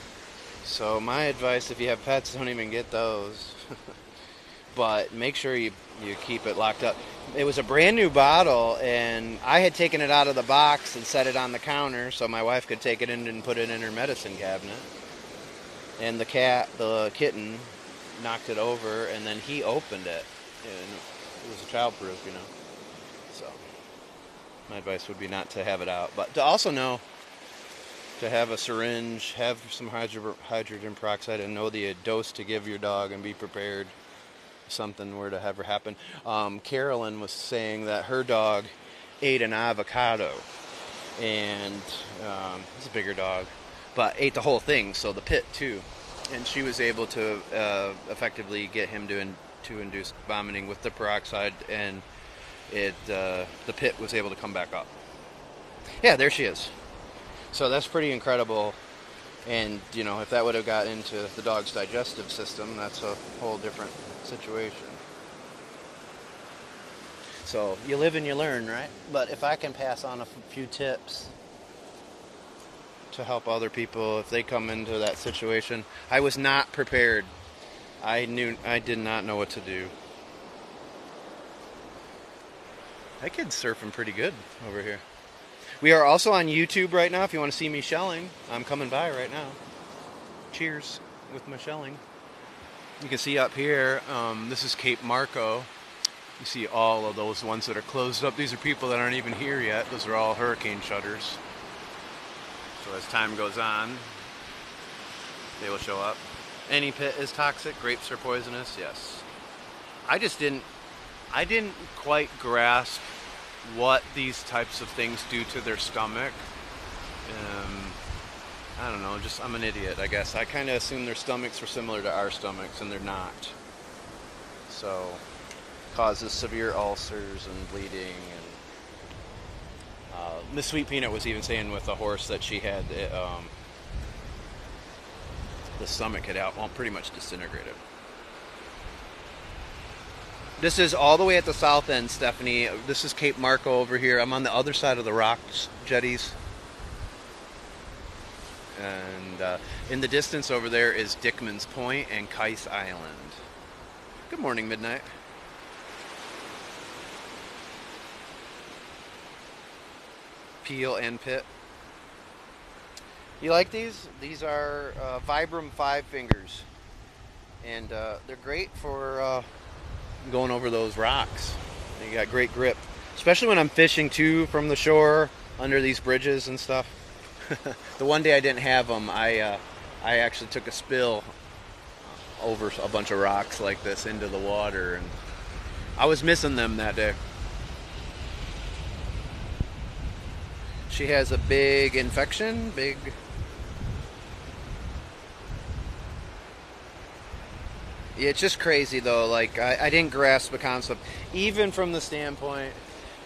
So my advice, if you have pets, don't even get those. But make sure you keep it locked up. It was a brand new bottle, and I had taken it out of the box and set it on the counter so my wife could take it in and put it in her medicine cabinet. And the kitten, knocked it over, and then he opened it. And it was a childproof, you know. So my advice would be not to have it out, but to also know to have a syringe, have some hydrogen peroxide, and know the dose to give your dog, and be prepared if something were to ever happen. Carolyn was saying that her dog ate an avocado, and it's a bigger dog, but ate the whole thing, so the pit too. And she was able to effectively get him to induce vomiting with the peroxide, and the pit was able to come back up. Yeah, there she is. So that's pretty incredible, and you know, if that would have got into the dog's digestive system, that's a whole different situation. So you live and you learn, right? But if I can pass on a few tips to help other people if they come into that situation, I was not prepared. I did not know what to do. That kid's surfing pretty good over here. We are also on YouTube right now if you want to see me shelling. I'm coming by right now. Cheers with my shelling. You can see up here, this is Cape Marco. You see all of those ones that are closed up. These are people that aren't even here yet. Those are all hurricane shutters. So as time goes on, they will show up. Any pit is toxic. Grapes are poisonous. Yes. I didn't quite grasp what these types of things do to their stomach. I don't know, I'm an idiot, I guess. I kind of assumed their stomachs were similar to our stomachs, and they're not. So, causes severe ulcers and bleeding. And Miss Sweet Peanut was even saying with a horse that she had the stomach had pretty much disintegrated. This is all the way at the south end, Stephanie. This is Cape Marco over here. I'm on the other side of the rocks, jetties. And in the distance over there is Dickman's Point and Kais Island. Good morning, Midnight. Peel and pit. You like these? These are Vibram 5 fingers. And they're great for going over those rocks. You got great grip, especially when I'm fishing too from the shore under these bridges and stuff. The one day I didn't have them, I actually took a spill over a bunch of rocks like this into the water, and I was missing them that day. She has a big infection, It's just crazy though, like I didn't grasp the concept, even from the standpoint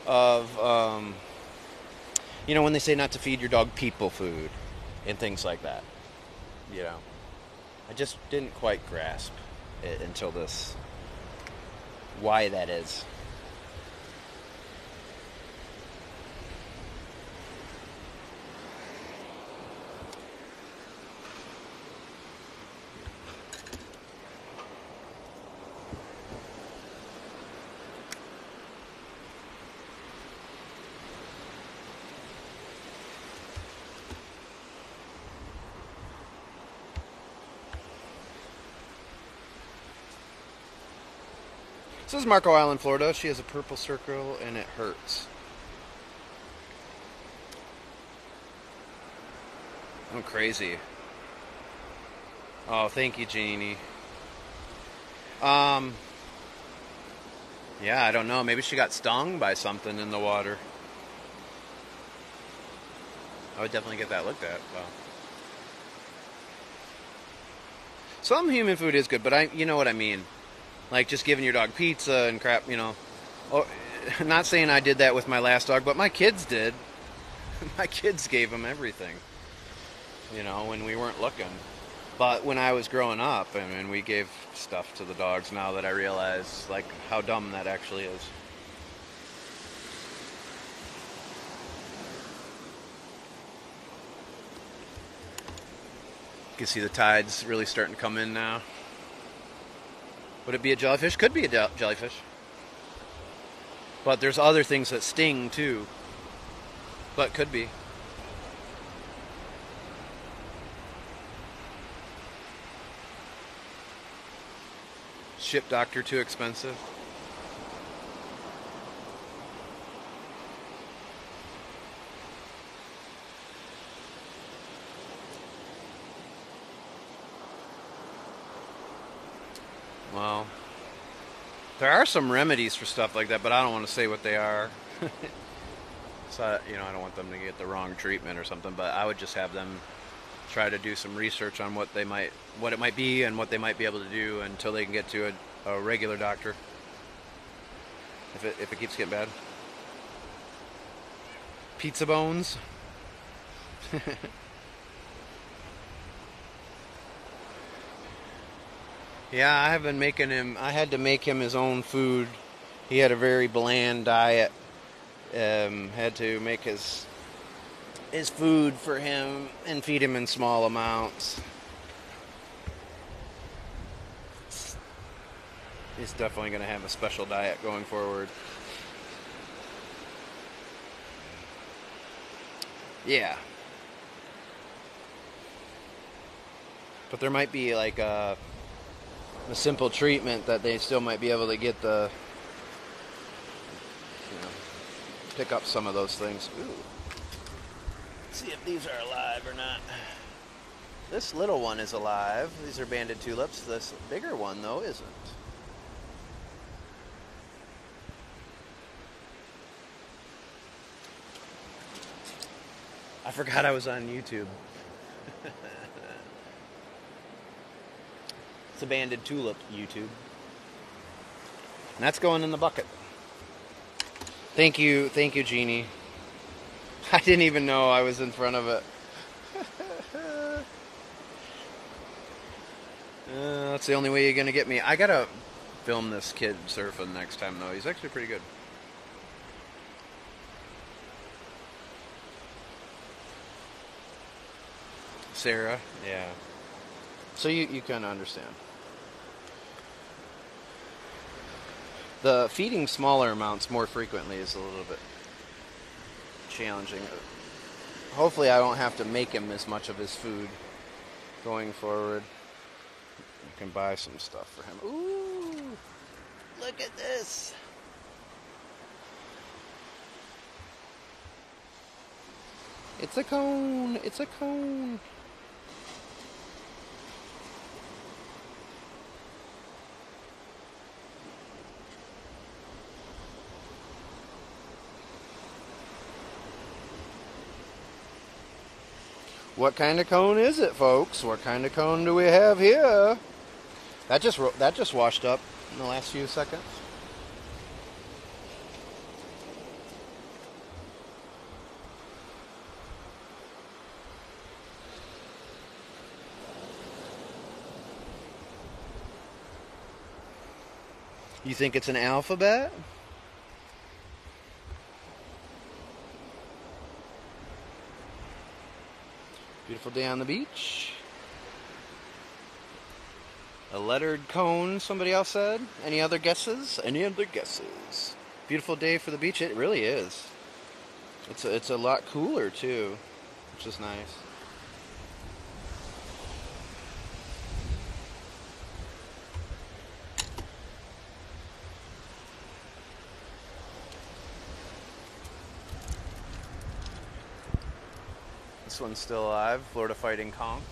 of, when they say not to feed your dog people food and things like that, I just didn't quite grasp. until this. Why that is. This is Marco Island, Florida. She has a purple circle and it hurts. I'm crazy. Oh, thank you, Jeannie. Yeah, I don't know. Maybe she got stung by something in the water. I would definitely get that looked at. Wow. Some human food is good, but you know what I mean. Like just giving your dog pizza and crap, you know. Oh, not saying I did that with my last dog, but my kids did. My kids gave him everything, you know, when we weren't looking. But when I was growing up, I mean, we gave stuff to the dogs now that I realize, like, how dumb that actually is. You can see the tides really starting to come in now. Would it be a jellyfish? Could be a jellyfish. But there's other things that sting too. But could be. Ship doctor too expensive? Well, there are some remedies for stuff like that, but I don't want to say what they are. So, you know, I don't want them to get the wrong treatment or something, but I would just have them try to do some research on what it might be and what they might be able to do until they can get to a regular doctor. If it keeps getting bad. Pizza bones. Yeah, I have been making him. I had to make him his own food. He had a very bland diet. Had to make his food for him and feed him in small amounts. He's definitely going to have a special diet going forward. Yeah. But there might be like a simple treatment that they still might be able to get pick up some of those things. Ooh. Let's see if these are alive or not. This little one is alive. These are banded tulips. This bigger one, though, isn't. I forgot I was on YouTube. It's a banded tulip, YouTube. And that's going in the bucket. Thank you, Jeannie. I didn't even know I was in front of it. That's the only way you're going to get me. I got to film this kid surfing next time, though. He's actually pretty good. Sarah, yeah. So you kind of understand. The feeding smaller amounts more frequently is a little bit challenging. Hopefully I don't have to make him as much of his food going forward. I can buy some stuff for him. Ooh, look at this. It's a cone. It's a cone. What kind of cone is it, folks? What kind of cone do we have here? That just washed up in the last few seconds. You think it's an alphabet? Beautiful day on the beach. A lettered cone, somebody else said. Any other guesses? Any other guesses? Beautiful day for the beach. It really is. It's a lot cooler too, which is nice. This one's still alive. Florida Fighting Conch.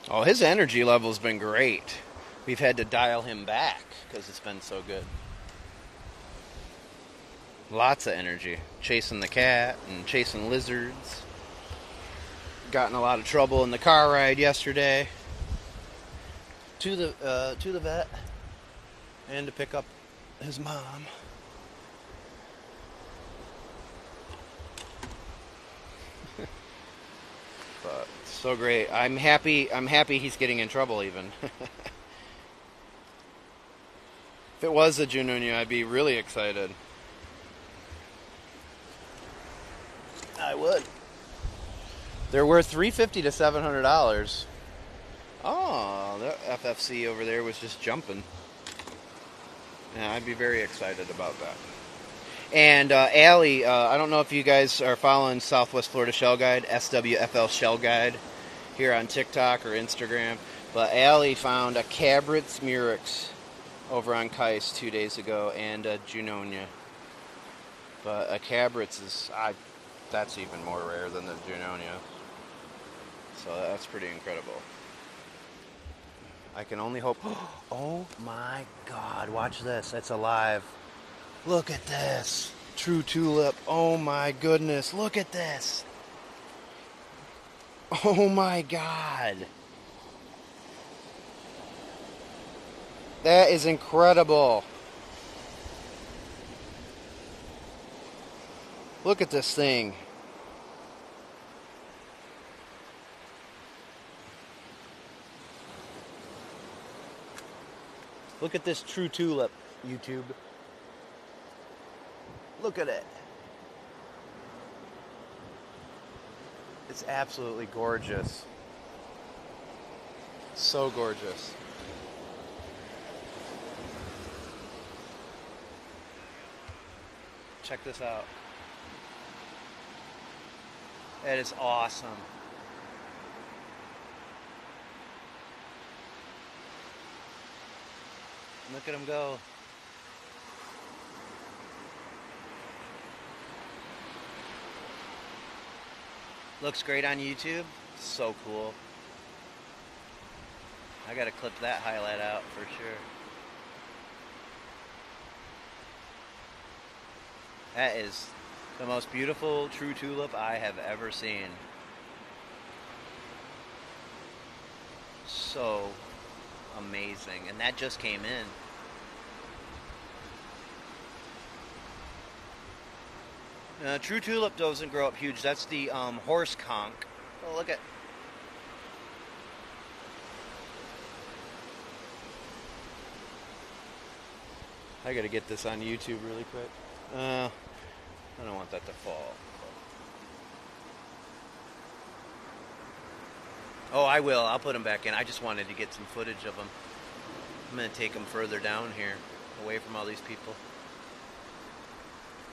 Oh, his energy level's been great. We've had to dial him back because it's been so good. Lots of energy. Chasing the cat and chasing lizards. Got in a lot of trouble in the car ride yesterday. To the vet. And to pick up his mom. But so great. I'm happy he's getting in trouble even. If it was a Junonia, I'd be really excited. I would. They're worth $350 to $700. Oh, the FFC over there was just jumping. Yeah, I'd be very excited about that. And Allie, I don't know if you guys are following Southwest Florida Shell Guide, SWFL Shell Guide, here on TikTok or Instagram. But Allie found a Cabrit's Murex over on Kais 2 days ago, and a Junonia. But a Cabrit's is, that's even more rare than the Junonia. So that's pretty incredible. I can only hope. Oh my God, watch this. It's alive. Look at this. True tulip. Oh my goodness. Look at this. Oh my God. That is incredible. Look at this thing. Look at this true tulip, YouTube. Look at it. It's absolutely gorgeous. So gorgeous. Check this out. That is awesome. Look at him go. Looks great on YouTube. So cool. I gotta clip that highlight out for sure. That is the most beautiful true tulip I have ever seen. So amazing. And that just came in. True tulip doesn't grow up huge. That's the horse conch. Oh, look at. I gotta get this on YouTube really quick. I don't want that to fall. Oh, I will. I'll put them back in. I just wanted to get some footage of them. I'm gonna take them further down here, away from all these people.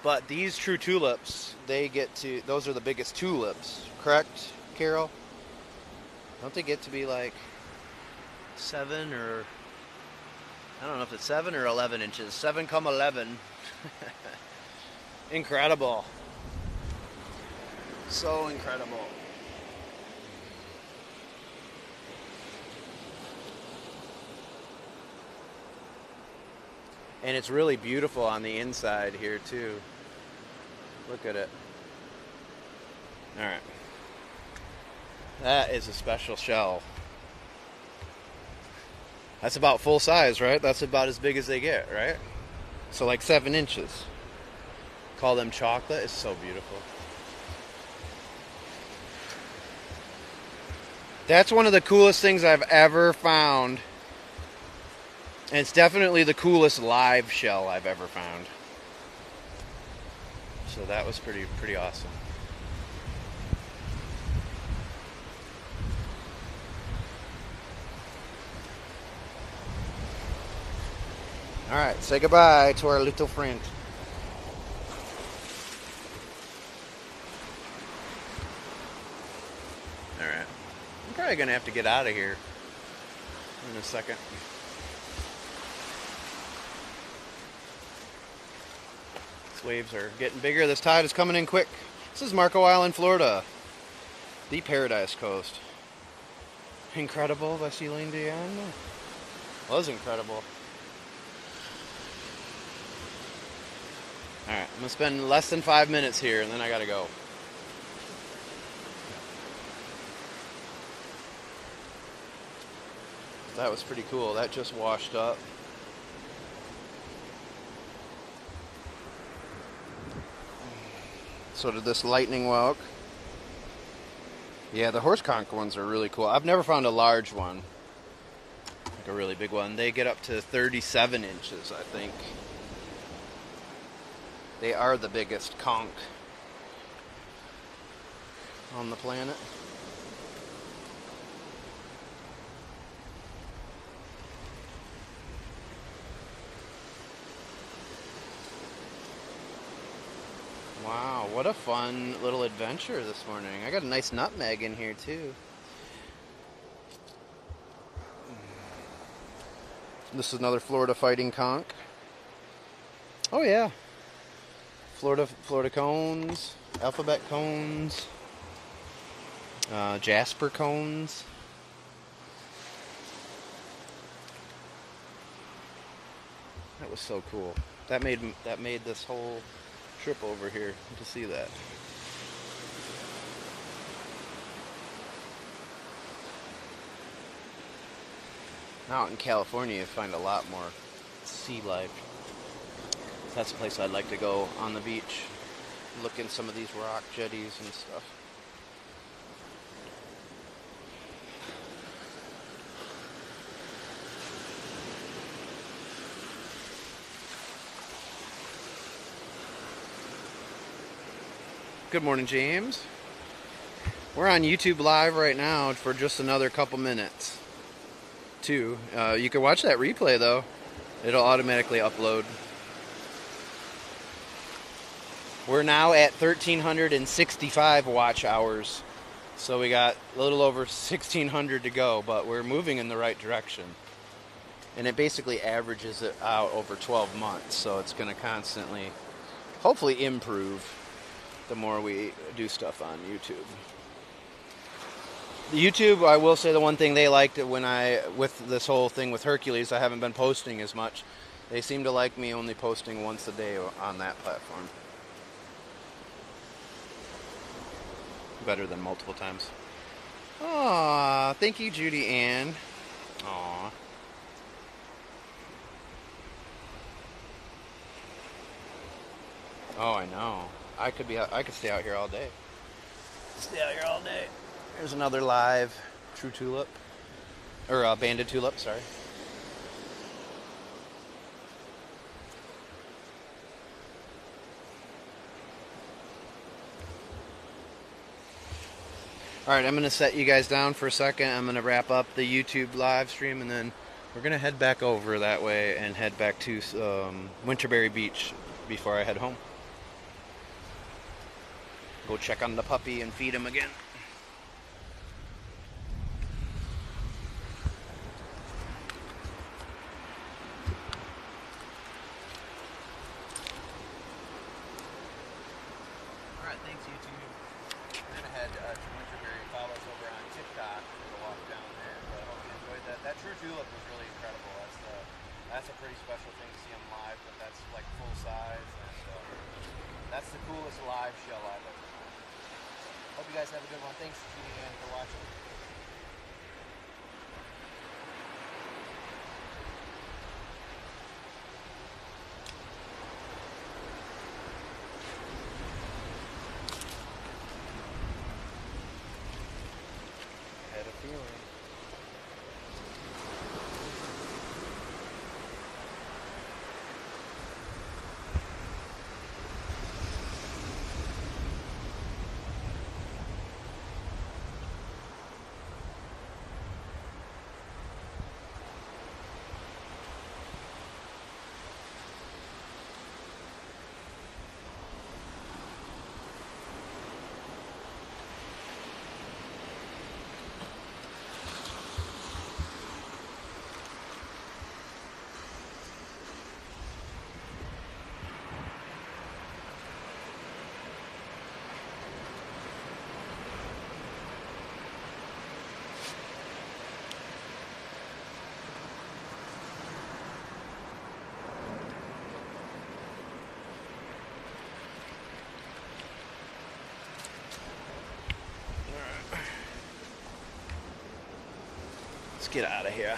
But these true tulips, they get to, those are the biggest tulips, correct, Carol? Don't they get to be like 7 or, I don't know if it's 7 or 11 inches, 7,11. Incredible. So incredible. And it's really beautiful on the inside here too. Look at it. All right. That is a special shell. That's about full size, right? That's about as big as they get, right? So like 7 inches. Call them chocolate. It's so beautiful. That's one of the coolest things I've ever found. And it's definitely the coolest live shell I've ever found. So that was pretty awesome. Alright, say goodbye to our little friend. Alright. I'm probably going to have to get out of here in a second. These waves are getting bigger. This tide is coming in quick. This is Marco Island, Florida. The Paradise Coast. Incredible by Celine Dion. Was incredible. Alright, I'm going to spend less than 5 minutes here and then I got to go. That was pretty cool. That just washed up. So did this lightning whelk. Yeah, the horse conch ones are really cool. I've never found a large one. Like a really big one. They get up to 37 inches, I think. They are the biggest conch on the planet. Wow, what a fun little adventure this morning. I got a nice nutmeg in here too. This is another Florida fighting conch. Oh yeah. Florida cones, alphabet cones, jasper cones. That was so cool. That made this whole trip over here to see that. Out in California, you find a lot more sea life. That's a place I'd like to go on the beach. Look in some of these rock jetties and stuff. Good morning, James. We're on YouTube Live right now for just another couple minutes. You can watch that replay though. It'll automatically upload. We're now at 1,365 watch hours. So we got a little over 1,600 to go, but we're moving in the right direction. And it basically averages it out over 12 months. So it's going to constantly, hopefully, improve the more we do stuff on YouTube. YouTube, I will say the one thing they liked with this whole thing with Hercules, I haven't been posting as much. They seem to like me only posting once a day on that platform. Better than multiple times. Aw, thank you, Judy Ann. Aw. Oh, I know. I could stay out here all day. Stay out here all day. There's another live true tulip. Or banded tulip, sorry. Alright, I'm going to set you guys down for a second. I'm going to wrap up the YouTube live stream and then we're going to head back over that way and head back to Winterberry Beach before I head home. Go check on the puppy and feed him again. Alright, thanks YouTube. I'm going to head to Winterberry. Follow us over on TikTok for the walk down there. But I hope you enjoyed that. That true tulip was really incredible. That's a pretty special thing to see them live, but that's like full size. And that's the coolest live shell I've ever found. Hope you guys have a good one. Thanks, Judy Ann, for watching. Head feeling. Let's get out of here.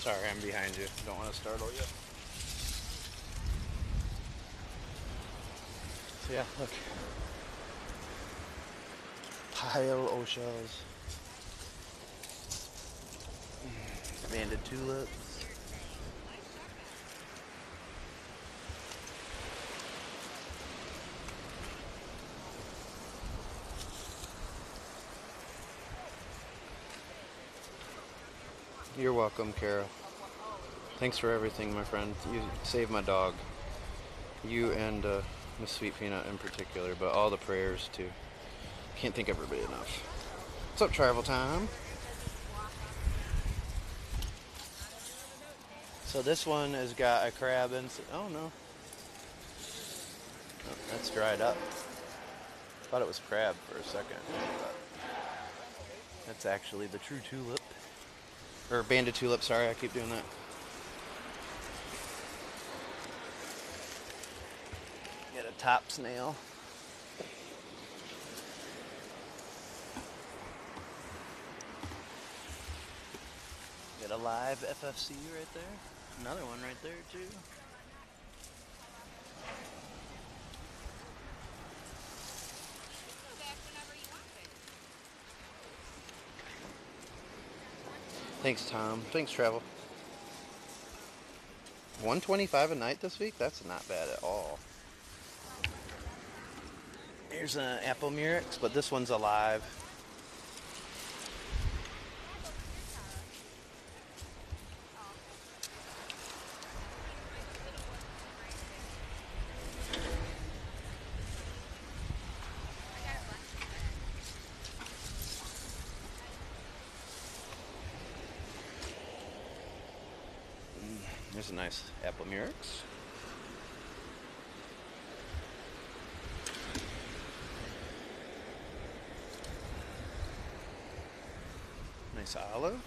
Sorry, I'm behind you. Don't want to startle you. So yeah, look. Pile o' shells. Banded tulips. You're welcome, Carol. Thanks for everything, my friend. You saved my dog. You and Miss Sweet Peanut in particular, but all the prayers too. Can't thank everybody enough. What's up, Travel Time? So this one has got a crab and oh no, oh, that's dried up. Thought it was crab for a second, but that's actually the true tulip. Or banded tulip, sorry, I keep doing that. Get a top snail. Get a live FFC right there. Another one right there too. Thanks, Tom. Thanks, Travel. 125 a night this week? That's not bad at all. Here's an apple murex, but this one's alive. There's a nice apple murex. Nice olive.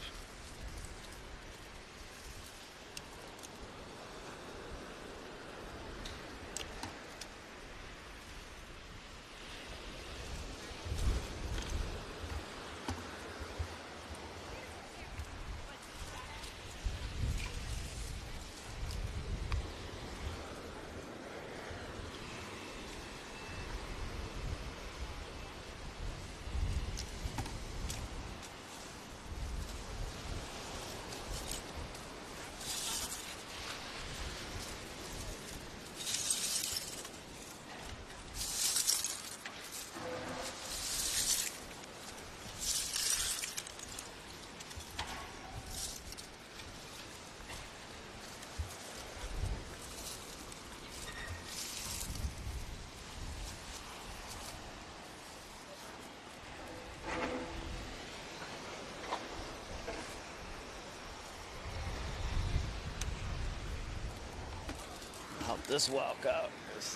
this walk out.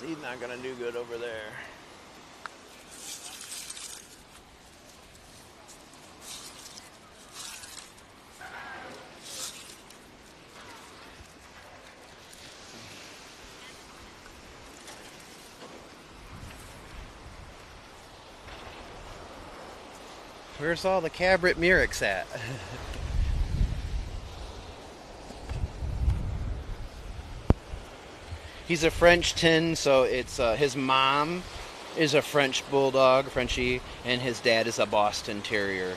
He's not gonna do good over there. Where's all the Cabrit Murex at? He's a French tin, so it's his mom is a French bulldog, Frenchie, and his dad is a Boston Terrier.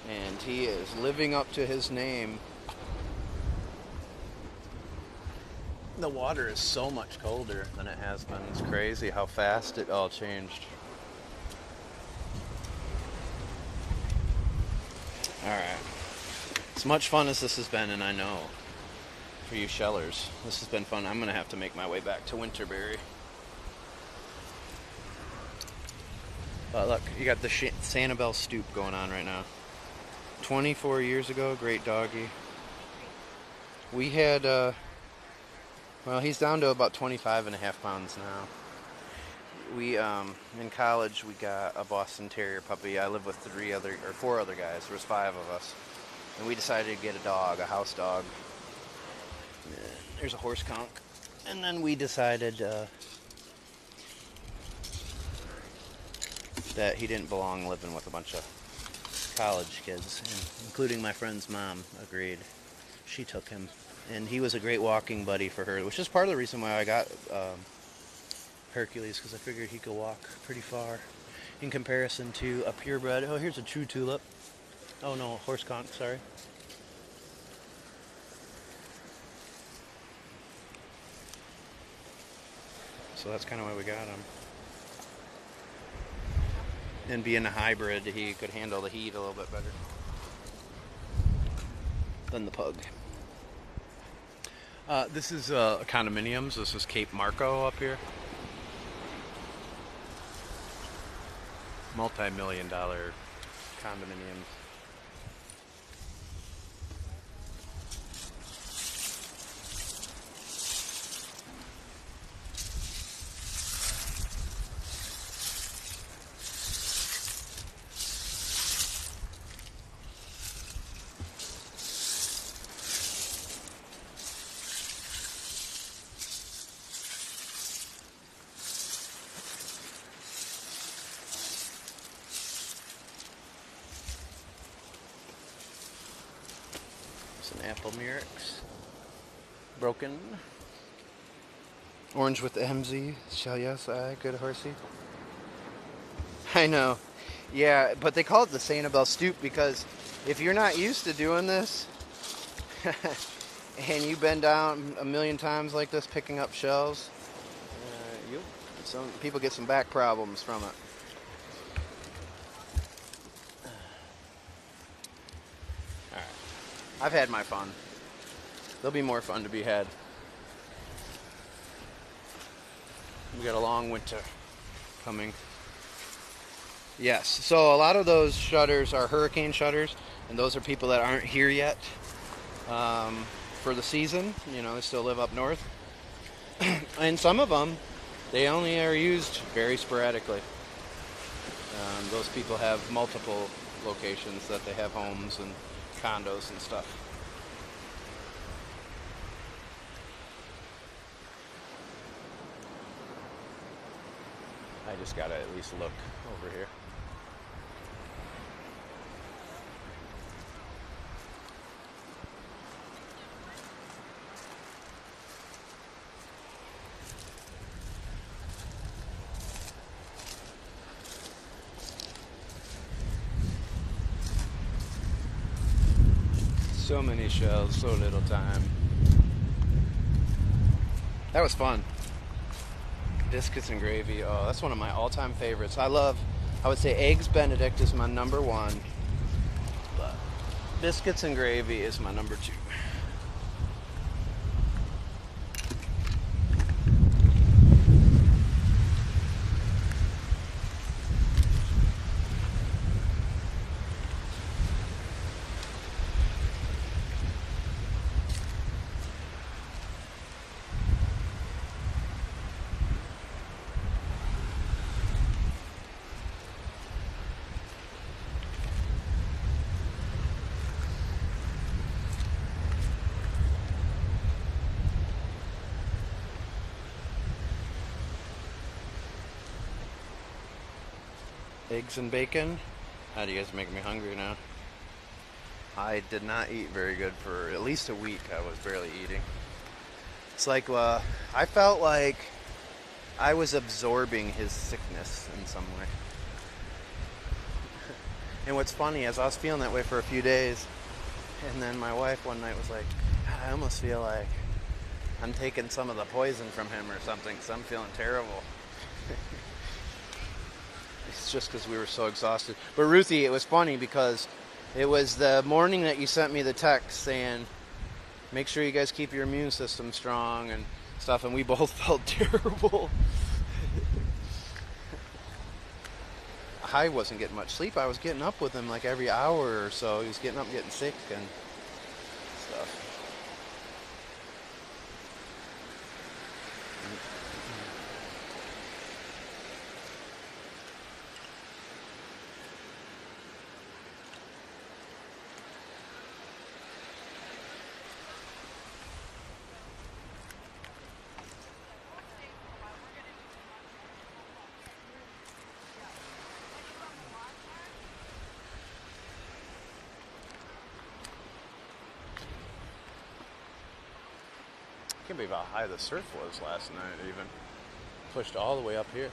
And he is living up to his name. The water is so much colder than it has been. It's crazy how fast it all changed. Alright. As much fun as this has been, and I know for you shellers, this has been fun. I'm going to have to make my way back to Winterberry. But look, you got the Sanibel Stoop going on right now. 24 years ago, great doggy. We had, well, he's down to about 25.5 pounds now. We, in college, we got a Boston Terrier puppy. I lived with 4 other guys. There was 5 of us. And we decided to get a dog, a house dog. There's a horse conch. And then we decided that he didn't belong living with a bunch of college kids, including my friend's mom agreed. She took him. And he was a great walking buddy for her, which is part of the reason why I got Hercules, because I figured he could walk pretty far in comparison to a purebred. Oh, here's a true tulip. Oh no, horse conch, sorry. So that's kind of why we got him. And being a hybrid, he could handle the heat a little bit better than the pug. This is condominiums. This is Cape Marco up here. Multi-million-dollar condominiums. An apple Murex. Broken. Orange with the MZ. Shall yes, I good horsey. I know. Yeah, but they call it the Sanibel Stoop because if you're not used to doing this and you've been down a million times like this picking up shells, some people get some back problems from it. I've had my fun. There'll be more fun to be had. We got a long winter coming. Yes, so a lot of those shutters are hurricane shutters, and those are people that aren't here yet for the season. You know, they still live up north. And some of them, they only are used very sporadically. Those people have multiple locations that they have homes and condos and stuff. I just gotta at least look over here. So many shells, so little time. That was fun. Biscuits and gravy. Oh, that's one of my all-time favorites. I would say Eggs Benedict is my number 1. But biscuits and gravy is my number 2. Eggs and bacon. God, you guys are making me hungry now. I did not eat very good for at least a week. I was barely eating. It's like I felt like I was absorbing his sickness in some way. And what's funny is I was feeling that way for a few days, and then my wife one night was like, God, I almost feel like I'm taking some of the poison from him or something, because I'm feeling terrible. It's just because we were so exhausted. But Ruthie, it was funny because it was the morning that you sent me the text saying, make sure you guys keep your immune system strong and stuff, and we both felt terrible. I wasn't getting much sleep. I was getting up with him like every hour or so. He was getting up and getting sick and stuff. I can't believe how high the surf was last night even. Pushed all the way up here.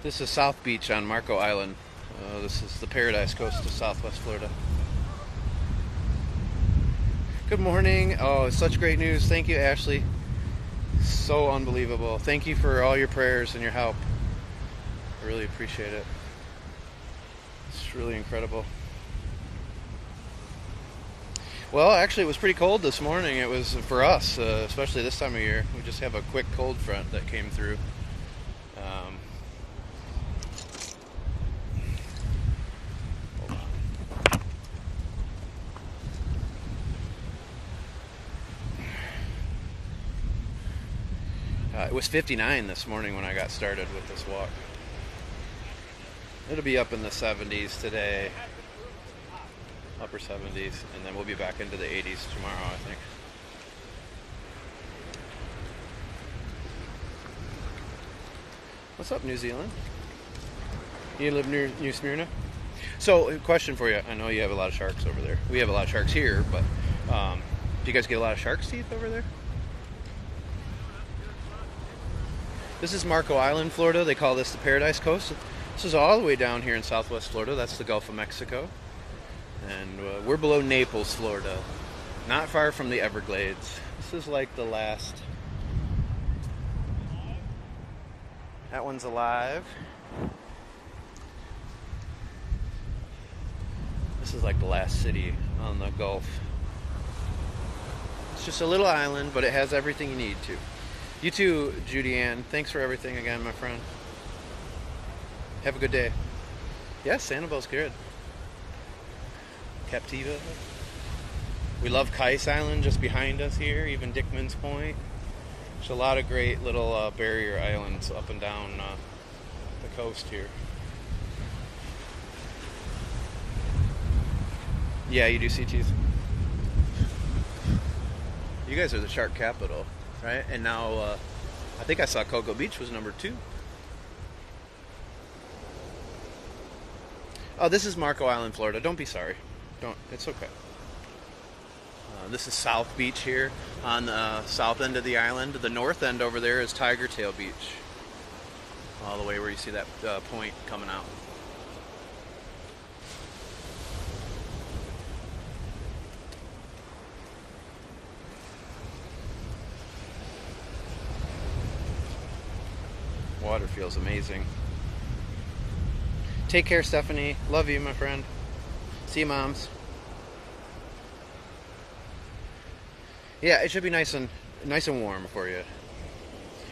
This is South Beach on Marco Island. This is the Paradise Coast of Southwest Florida. Good morning. Oh, it's such great news. Thank you, Ashley. So unbelievable. Thank you for all your prayers and your help. I really appreciate it. It's really incredible. Well, actually, it was pretty cold this morning. It was for us, especially this time of year. We just have a quick cold front that came through. It was 59 this morning when I got started with this walk. It'll be up in the 70s today, upper 70s, and then we'll be back into the 80s tomorrow, I think. What's up, New Zealand? You live near New Smyrna? So, a question for you. I know you have a lot of sharks over there. We have a lot of sharks here, but do you guys get a lot of shark's teeth over there? This is Marco Island, Florida. They call this the Paradise Coast. This is all the way down here in Southwest Florida. That's the Gulf of Mexico. And we're below Naples, Florida. Not far from the Everglades. This is like the last... That one's alive. This is like the last city on the Gulf. It's just a little island, but it has everything you need to. You too, Judy Ann. Thanks for everything again, my friend. Have a good day. Yes, Sanibel's good. Captiva. We love Kais Island just behind us here, even Dickman's Point. There's a lot of great little barrier islands up and down the coast here. Yeah, you do see teeth. You guys are the shark capital, right? And now, I think I saw Cocoa Beach was number 2. Oh, this is Marco Island, Florida. Don't be sorry. Don't. It's okay. This is South Beach here on the south end of the island. The north end over there is Tiger Tail Beach. all the way where you see that point coming out. Water feels amazing. Take care, Stephanie. Love you, my friend. See you, moms. Yeah, it should be nice and warm for you.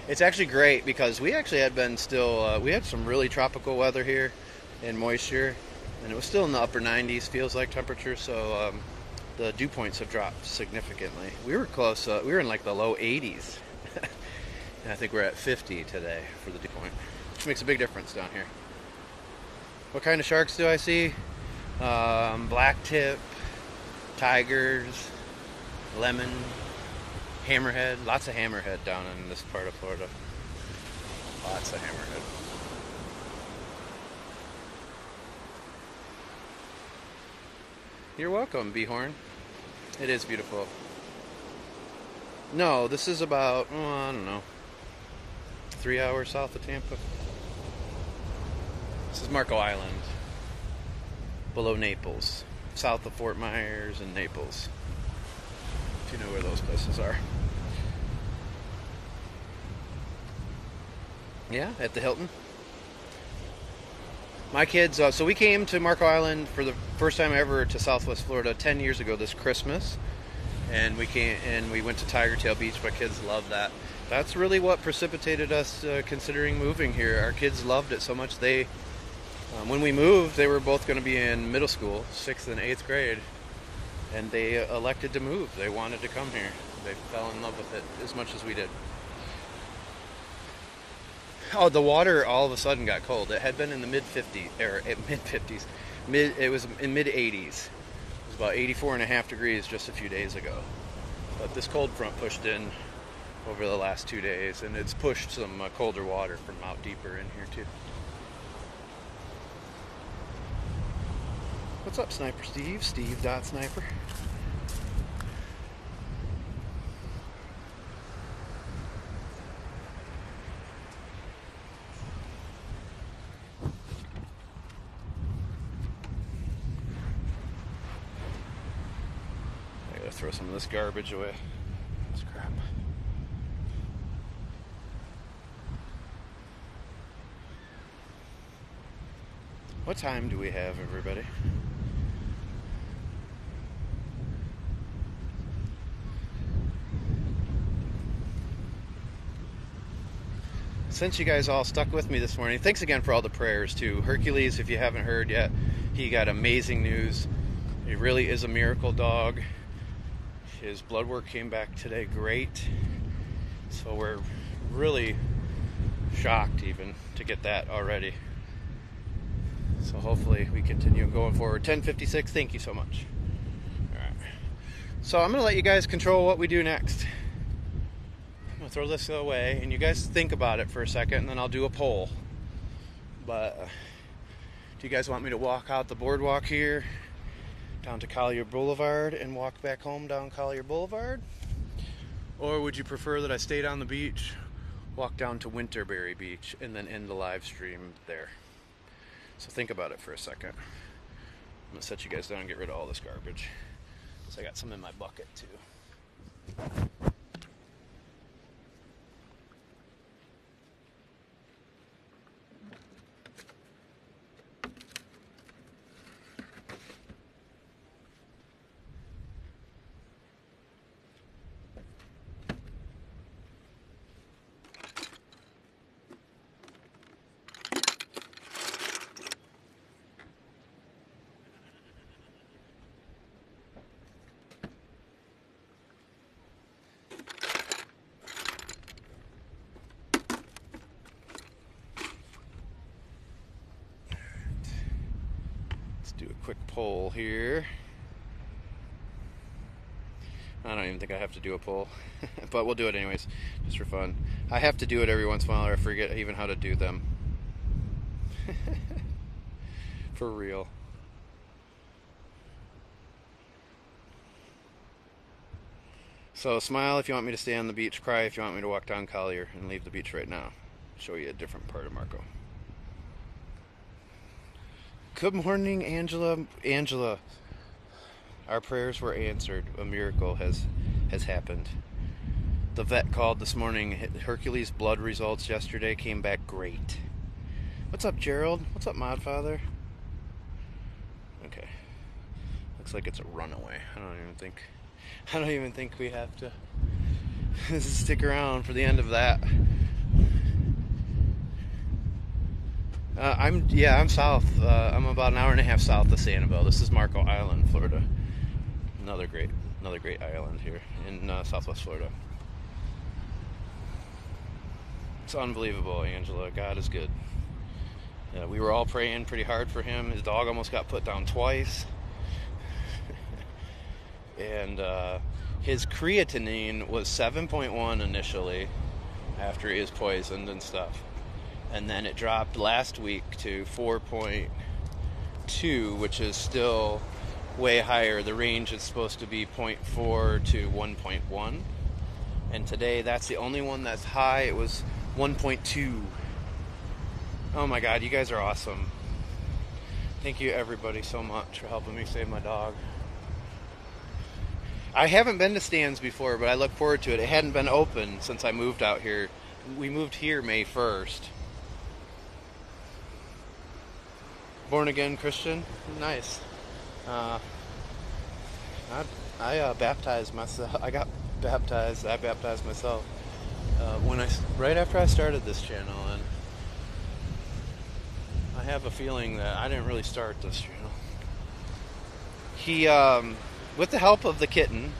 It's actually great because we actually had been we had some really tropical weather here and moisture, and it was still in the upper 90s, feels like temperature, so the dew points have dropped significantly. We were close, we were in like the low 80s, and I think we're at 50 today for the dew point, which makes a big difference down here. What kind of sharks do I see? Black tip, tigers, lemon, hammerhead. Lots of hammerhead down in this part of Florida. Lots of hammerhead. You're welcome, Behorn. It is beautiful. No, this is about, I don't know, 3 hours south of Tampa. This is Marco Island, below Naples, south of Fort Myers and Naples, if you know where those places are. Yeah, at the Hilton. My kids, so we came to Marco Island for the first time ever to Southwest Florida 10 years ago this Christmas. And we went to Tiger Tail Beach. My kids loved that. That's really what precipitated us considering moving here. Our kids loved it so much. When we moved, they were both going to be in middle school, 6th and 8th grade. And they elected to move. They wanted to come here. They fell in love with it as much as we did. Oh, the water all of a sudden got cold. It had been in the mid-50s, it was in mid-80s. It was about 84.5 degrees just a few days ago. But this cold front pushed in over the last 2 days, and it's pushed some colder water from out deeper in here too. What's up, Sniper Steve? Steve.Sniper. I gotta throw some of this garbage away. This crap. What time do we have, everybody? Since you guys all stuck with me this morning, thanks again for all the prayers too. Hercules, if you haven't heard yet, he got amazing news. He really is a miracle dog. His blood work came back today great. So we're really shocked even to get that already. So hopefully we continue going forward. 10:56, thank you so much. Alright. So I'm going to let you guys control what we do next. I'm going to throw this away, and you guys think about it for a second, and then I'll do a poll. But do you guys want me to walk out the boardwalk here, down to Collier Boulevard, and walk back home down Collier Boulevard? Or would you prefer that I stayed on the beach, walk down to Winterberry Beach, and then end the live stream there? So think about it for a second. I'm going to set you guys down and get rid of all this garbage. So I got some in my bucket too. Do a quick poll here. I don't even think I have to do a poll, but we'll do it anyways, just for fun. I have to do it every once in a while, or I forget even how to do them. For real. So smile if you want me to stay on the beach, cry if you want me to walk down Collier and leave the beach right now. show you a different part of Marco. Good morning, Angela. Angela, our prayers were answered. A miracle has happened. The vet called this morning. Hercules blood results yesterday came back great. What's up, Gerald? What's up, Modfather? Okay. Looks like it's a runaway. I don't even think we have to stick around for the end of that. I'm south. I'm about an hour and a half south of Sanibel. This is Marco Island, Florida. Another great island here in Southwest Florida. It's unbelievable, Angela. God is good. We were all praying pretty hard for him. His dog almost got put down twice. And his creatinine was 7.1 initially after he was poisoned and stuff. And then it dropped last week to 4.2, which is still way higher. The range is supposed to be 0.4 to 1.1. And today, that's the only one that's high. It was 1.2. Oh my God, you guys are awesome. Thank you, everybody, so much for helping me save my dog. I haven't been to Stan's before, but I look forward to it. It hadn't been open since I moved out here. We moved here May 1st. Born again Christian? Nice. I baptized myself. I baptized myself right after I started this channel, and I have a feeling that I didn't really start this channel. He, with the help of the kitten,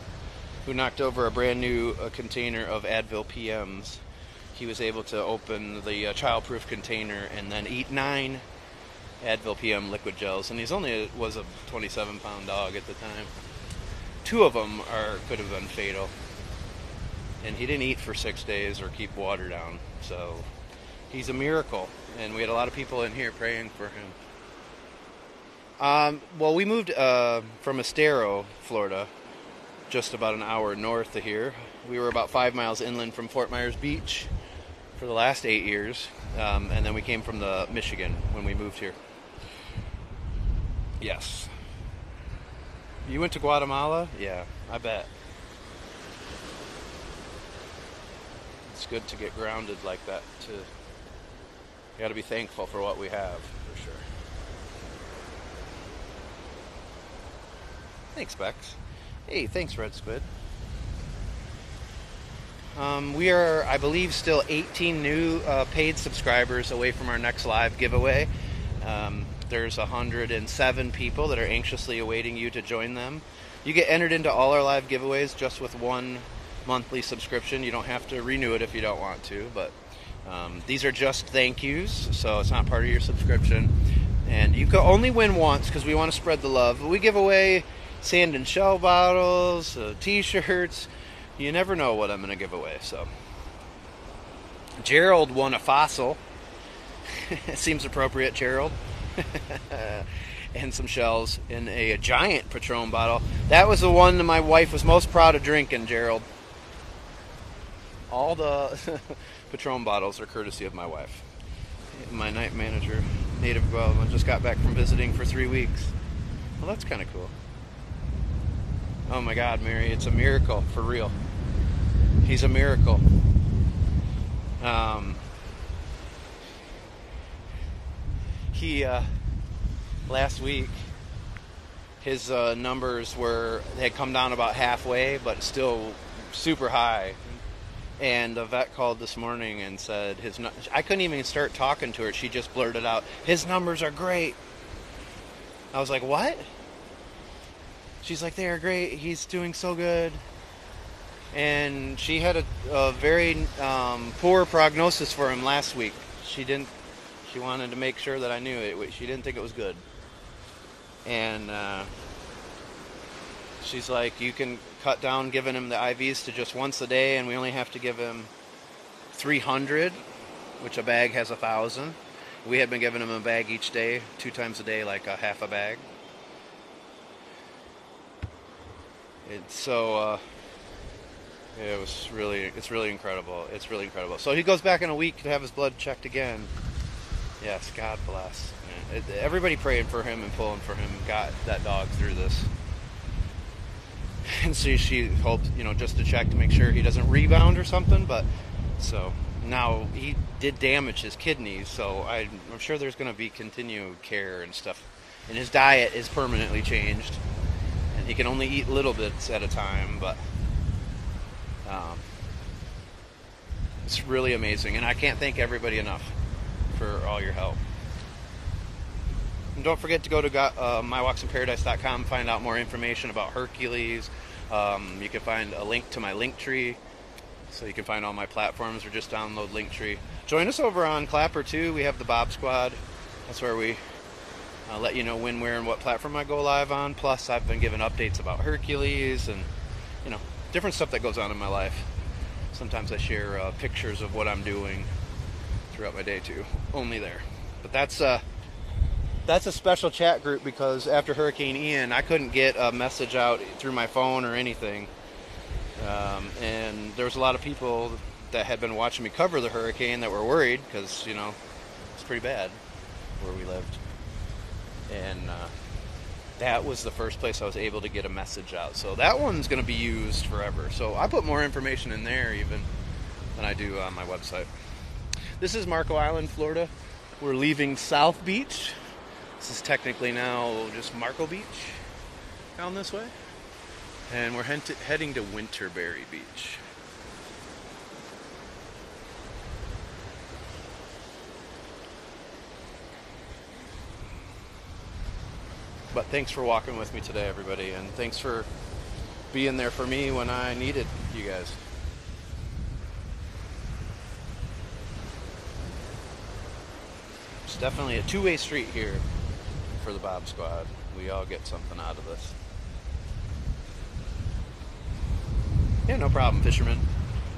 who knocked over a brand new container of Advil PMs, he was able to open the childproof container and then eat 9 Advil PM liquid gels, and was a 27-pound dog at the time. 2 of them could have been fatal, and he didn't eat for 6 days or keep water down, so he's a miracle, and we had a lot of people in here praying for him. Well, we moved from Estero, Florida, just about an hour north of here. We were about 5 miles inland from Fort Myers Beach for the last 8 years, and then we came from Michigan when we moved here. Yes. You went to Guatemala? Yeah, I bet. It's good to get grounded like that, too. You gotta be thankful for what we have, for sure. Thanks, Bex. Hey, thanks, Red Squid. We are, I believe, still 18 new paid subscribers away from our next live giveaway. There's 107 people that are anxiously awaiting you to join them. You get entered into all our live giveaways just with 1 monthly subscription. You don't have to renew it if you don't want to, but these are just thank yous, so it's not part of your subscription. And you can only win once because we want to spread the love. But we give away sand and shell bottles, t-shirts. You never know what I'm going to give away. So Gerald won a fossil. It seems appropriate, Gerald. And some shells in a giant Patron bottle. That was the one that my wife was most proud of drinking, Gerald. All the Patron bottles are courtesy of my wife. My night manager, native Guelph, just got back from visiting for 3 weeks. Well, that's kind of cool. Oh my God, Mary, it's a miracle, for real. He's a miracle. Last week, his numbers had come down about halfway, but still super high. And the vet called this morning and said I couldn't even start talking to her. She just blurted out, "His numbers are great." I was like, "What?" She's like, "They are great. He's doing so good." And she had a very poor prognosis for him last week. She wanted to make sure that I knew it. She didn't think it was good. And she's like, "You can cut down giving him the IVs to just once a day, and we only have to give him 300, which a bag has 1,000. We had been giving him a bag each day, 2 times a day, like a half a bag. So It's really incredible. It's really incredible. So he goes back in a week to have his blood checked again. Yes, God bless. Everybody praying for him and pulling for him got that dog through this. And so she hopes, just to check to make sure he doesn't rebound or something. But so now he did damage his kidneys, so I'm sure there's going to be continued care and stuff. And his diet is permanently changed, and he can only eat little bits at a time. But it's really amazing, and I can't thank everybody enough for all your help. And don't forget to go to mywalksinparadise.com and find out more information about Hercules. You can find a link to my Linktree, so you can find all my platforms, or just download Linktree. Join us over on Clapper too. We have the Bob Squad. That's where we let you know when, where, and what platform I go live on. Plus, I've been giving updates about Hercules and different stuff that goes on in my life. Sometimes I share pictures of what I'm doing throughout my day too. Only there. But that's a special chat group because after Hurricane Ian, I couldn't get a message out through my phone or anything. And there was a lot of people that had been watching me cover the hurricane that were worried because, it's pretty bad where we lived. And that was the first place I was able to get a message out. So that one's going to be used forever. So I put more information in there even than I do on my website. This is Marco Island, Florida. We're leaving South Beach. This is technically now just Marco Beach down this way. And we're heading to Winterberry Beach. But thanks for walking with me today, everybody. And thanks for being there for me when I needed you guys. It's definitely a two-way street here for the Bob Squad. We all get something out of this. Yeah, no problem, fisherman.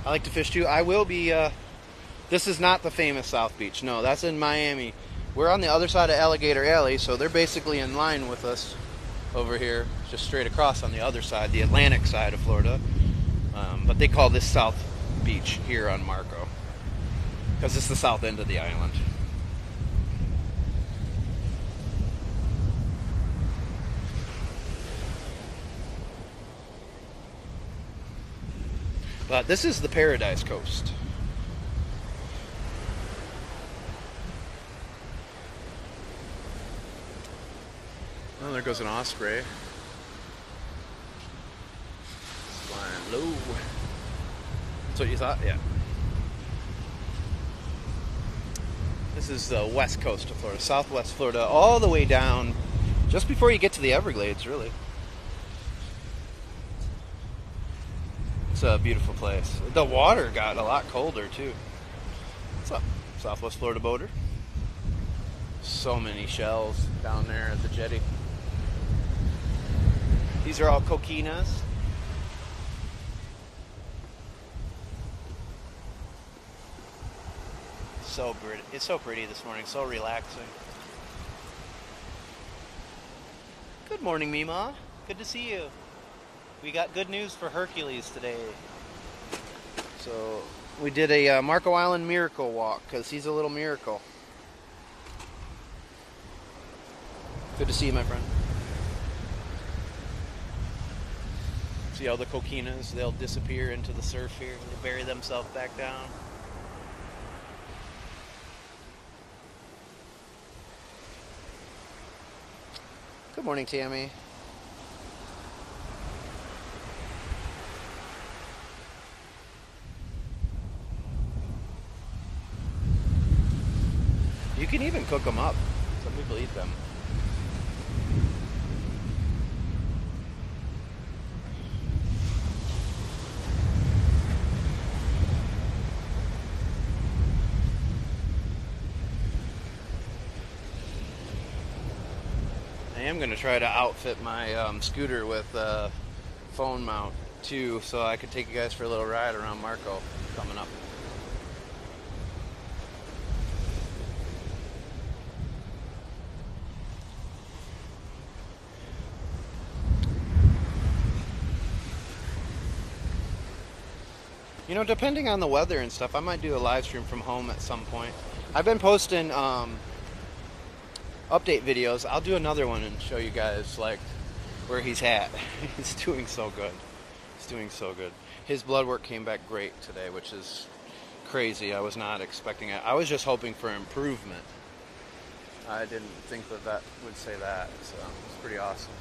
I like to fish too. I will be, this is not the famous South Beach. No, that's in Miami. We're on the other side of Alligator Alley, so they're basically in line with us over here, just straight across on the other side, the Atlantic side of Florida. But they call this South Beach here on Marco, because it's the south end of the island. But this is the Paradise Coast. Oh, there goes an osprey. Flying low. That's what you thought? Yeah. This is the west coast of Florida, southwest Florida, all the way down, just before you get to the Everglades, really. It's a beautiful place. The water got a lot colder, too. What's up, Southwest Florida boater? So many shells down there at the jetty. These are all coquinas. So pretty. It's so pretty this morning, so relaxing. Good morning, Mima. Good to see you. We got good news for Hercules today. So we did a Marco Island miracle walk because he's a little miracle. Good to see you, my friend. See all the coquinas, they'll disappear into the surf here. They bury themselves back down. Good morning, Tammy. You can even cook them up. Some people eat them. I am going to try to outfit my scooter with a phone mount too, so I could take you guys for a little ride around Marco coming up. You know, depending on the weather and stuff, I might do a live stream from home at some point. I've been posting update videos. I'll do another one and show you guys like where he's at. He's doing so good. He's doing so good. His blood work came back great today, which is crazy. I was not expecting it. I was just hoping for improvement. I didn't think that that would say that, so it's pretty awesome.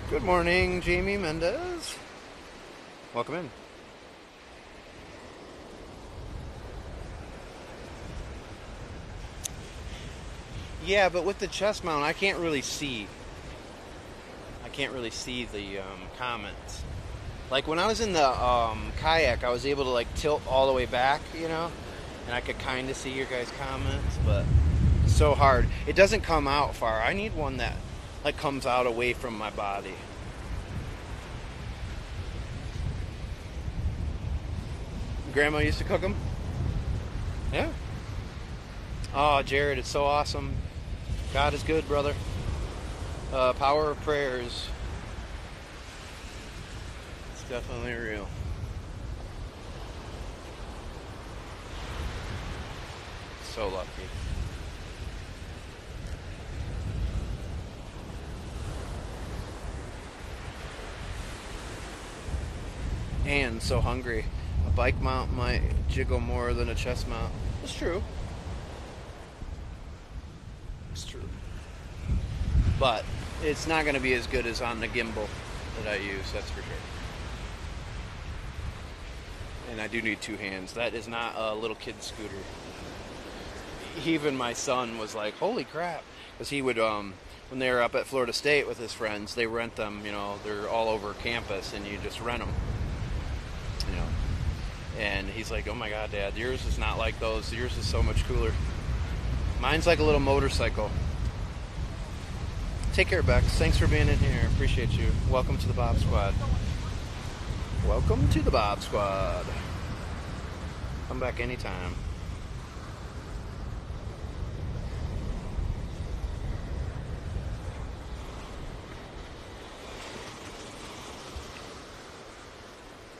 Good morning, Jamie Mendez. Welcome in. Yeah, but with the chest mount, I can't really see. I can't really see the comments. Like when I was in the kayak, I was able to like tilt all the way back, you know, and I could kind of see your guys' comments, but it's so hard. It doesn't come out far. I need one that like comes out away from my body. Grandma used to cook them? Yeah. Oh, Jared, it's so awesome. God is good, brother. Power of prayers. It's definitely real. So lucky. And so hungry. A bike mount might jiggle more than a chest mount. It's true. It's true. But it's not going to be as good as on the gimbal that I use, that's for sure. And I do need two hands. That is not a little kid scooter. Even my son was like, holy crap. Because he would, when they were up at Florida State with his friends, they rent them, you know, they're all over campus and you just rent them. You know. And he's like, oh my God, Dad, yours is not like those. Yours is so much cooler. Mine's like a little motorcycle. Take care, Bex. Thanks for being in here. Appreciate you. Welcome to the Bob Squad. Welcome to the Bob Squad. Come back anytime.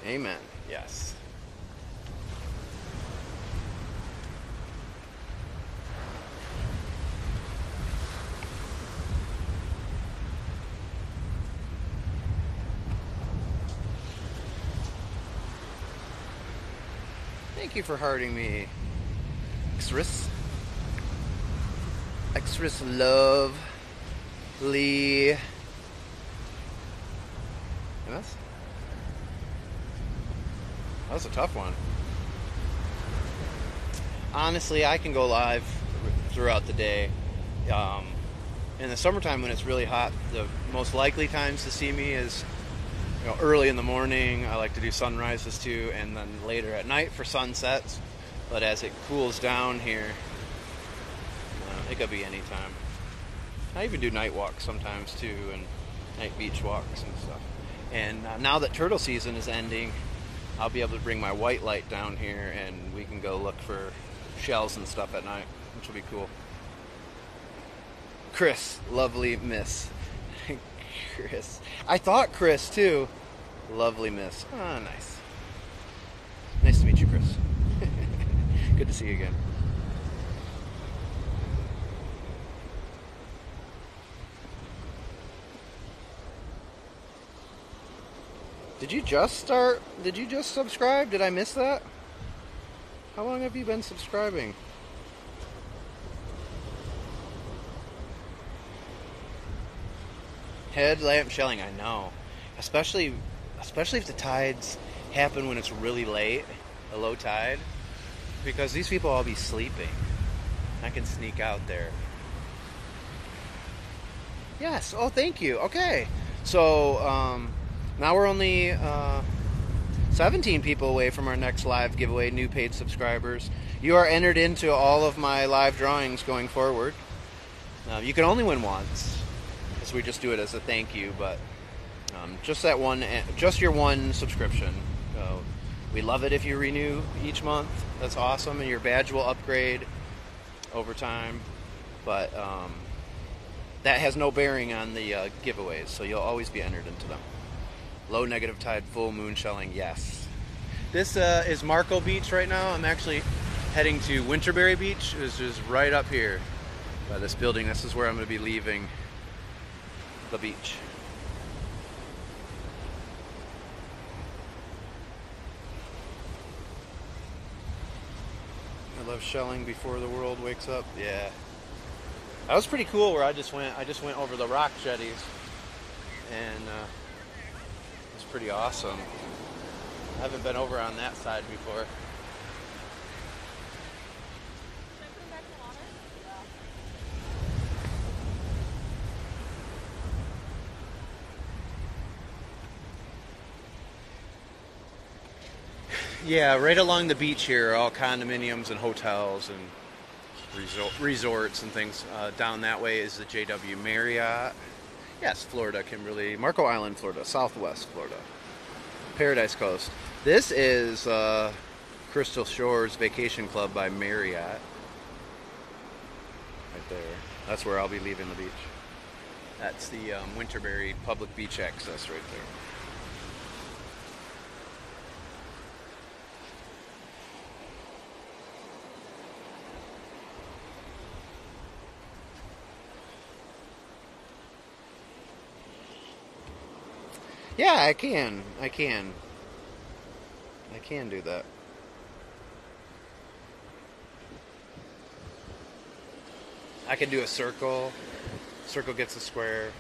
Amen. Yes. Thank you for hearting me. Extras love. Lee. MS? That was a tough one. Honestly, I can go live throughout the day. In the summertime when it's really hot, the most likely times to see me is early in the morning. I like to do sunrises too, and then later at night for sunsets. But as it cools down here, it could be any time. I even do night walks sometimes too, and night beach walks and stuff. And now that turtle season is ending, I'll be able to bring my white light down here and we can go look for shells and stuff at night, which will be cool. Chris, lovely miss. Chris. I thought Chris too. Lovely miss. Ah, nice. Nice to meet you, Chris. Good to see you again. Did you just start? Did you just subscribe? Did I miss that? How long have you been subscribing? Headlamp shelling, I know. Especially if the tides happen when it's really late, a low tide. Because these people all be sleeping. I can sneak out there. Yes, oh thank you. Okay. So, now we're only 17 people away from our next live giveaway, new paid subscribers. You are entered into all of my live drawings going forward. You can only win once, so we just do it as a thank you, but just that one, just your one subscription. We love it if you renew each month. That's awesome, and your badge will upgrade over time. But that has no bearing on the giveaways, so you'll always be entered into them. Low negative tide, full moon shelling, yes. This is Marco Beach right now. I'm actually heading to Winterberry Beach, which is right up here by this building. This is where I'm going to be leaving the beach. I love shelling before the world wakes up. Yeah. That was pretty cool where I just went over the rock jetties, and it was pretty awesome. I haven't been over on that side before. Yeah, right along the beach here are all condominiums and hotels and resorts and things. Down that way is the JW Marriott. Yes, Florida, Kimberly. Marco Island, Florida. Southwest Florida. Paradise Coast. This is Crystal Shores Vacation Club by Marriott. Right there. That's where I'll be leaving the beach. That's the Winterberry public beach access right there. Yeah, I can do that. I can do a circle. Circle gets a square.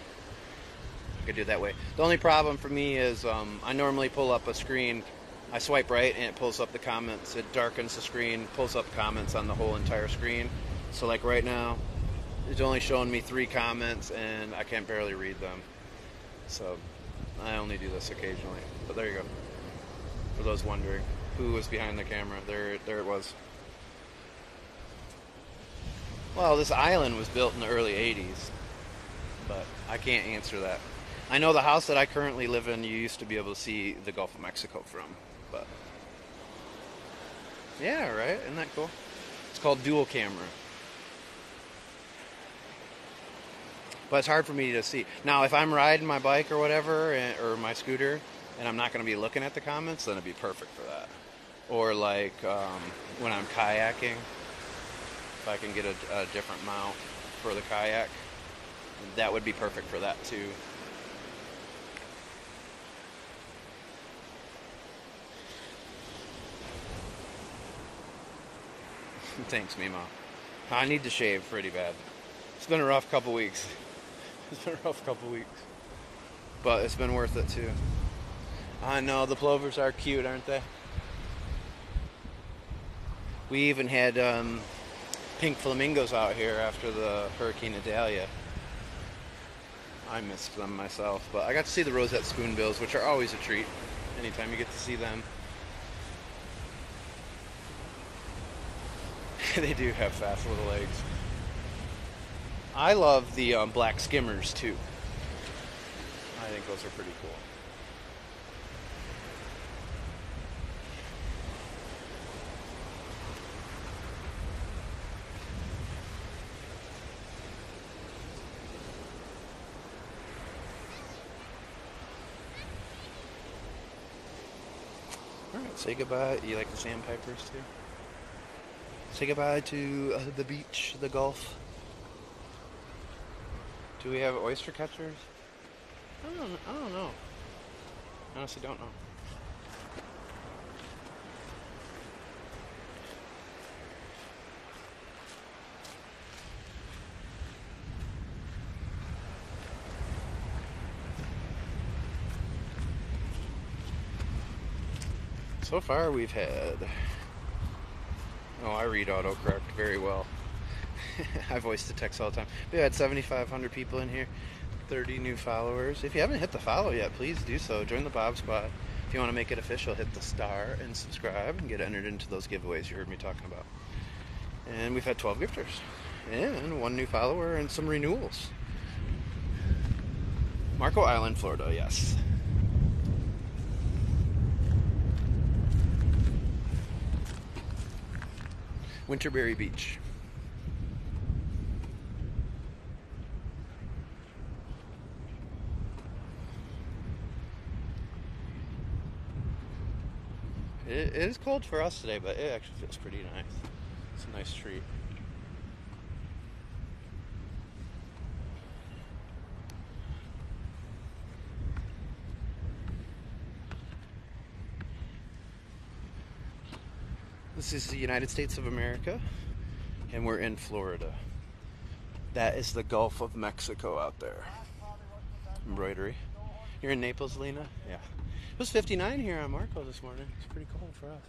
I could do it that way. The only problem for me is I normally pull up a screen. I swipe right and it pulls up the comments. It darkens the screen, pulls up comments on the whole entire screen. So like right now, it's only showing me 3 comments and I can barely read them. So I only do this occasionally, but there you go. For those wondering who was behind the camera, there it was. Well, this island was built in the early 80s, but I can't answer that. I know the house that I currently live in, you used to be able to see the Gulf of Mexico from, but yeah, right? Isn't that cool? It's called dual camera. But it's hard for me to see. Now, if I'm riding my bike or whatever, or my scooter, and I'm not going to be looking at the comments, then it'd be perfect for that. Or like when I'm kayaking, if I can get a different mount for the kayak, that would be perfect for that too. Thanks, Mima. I need to shave pretty bad. It's been a rough couple weeks. But it's been worth it too. I know, the plovers are cute, aren't they? We even had pink flamingos out here after the Hurricane Idalia. I missed them myself, but I got to see the roseate spoonbills, which are always a treat anytime you get to see them. They do have fast little legs. I love the black skimmers too. I think those are pretty cool. Alright, say goodbye. You like the sandpipers too? Say goodbye to the beach, the Gulf. Do we have oyster catchers? I don't know. I honestly don't know. So far we've had... Oh, I read autocorrect very well. I voice to text all the time. We had 7,500 people in here, 30 new followers. If you haven't hit the follow yet, please do so. Join the Bob Spot. If you want to make it official, hit the star and subscribe and get entered into those giveaways you heard me talking about. And we've had 12 gifters and 1 new follower and some renewals. Marco Island, Florida, yes. Winterberry Beach. It is cold for us today, but it actually feels pretty nice. It's a nice treat. This is the United States of America, and we're in Florida. That is the Gulf of Mexico out there. Embroidery. You're in Naples, Lena? Yeah. It was 59 here on Marco this morning. It's pretty cold for us.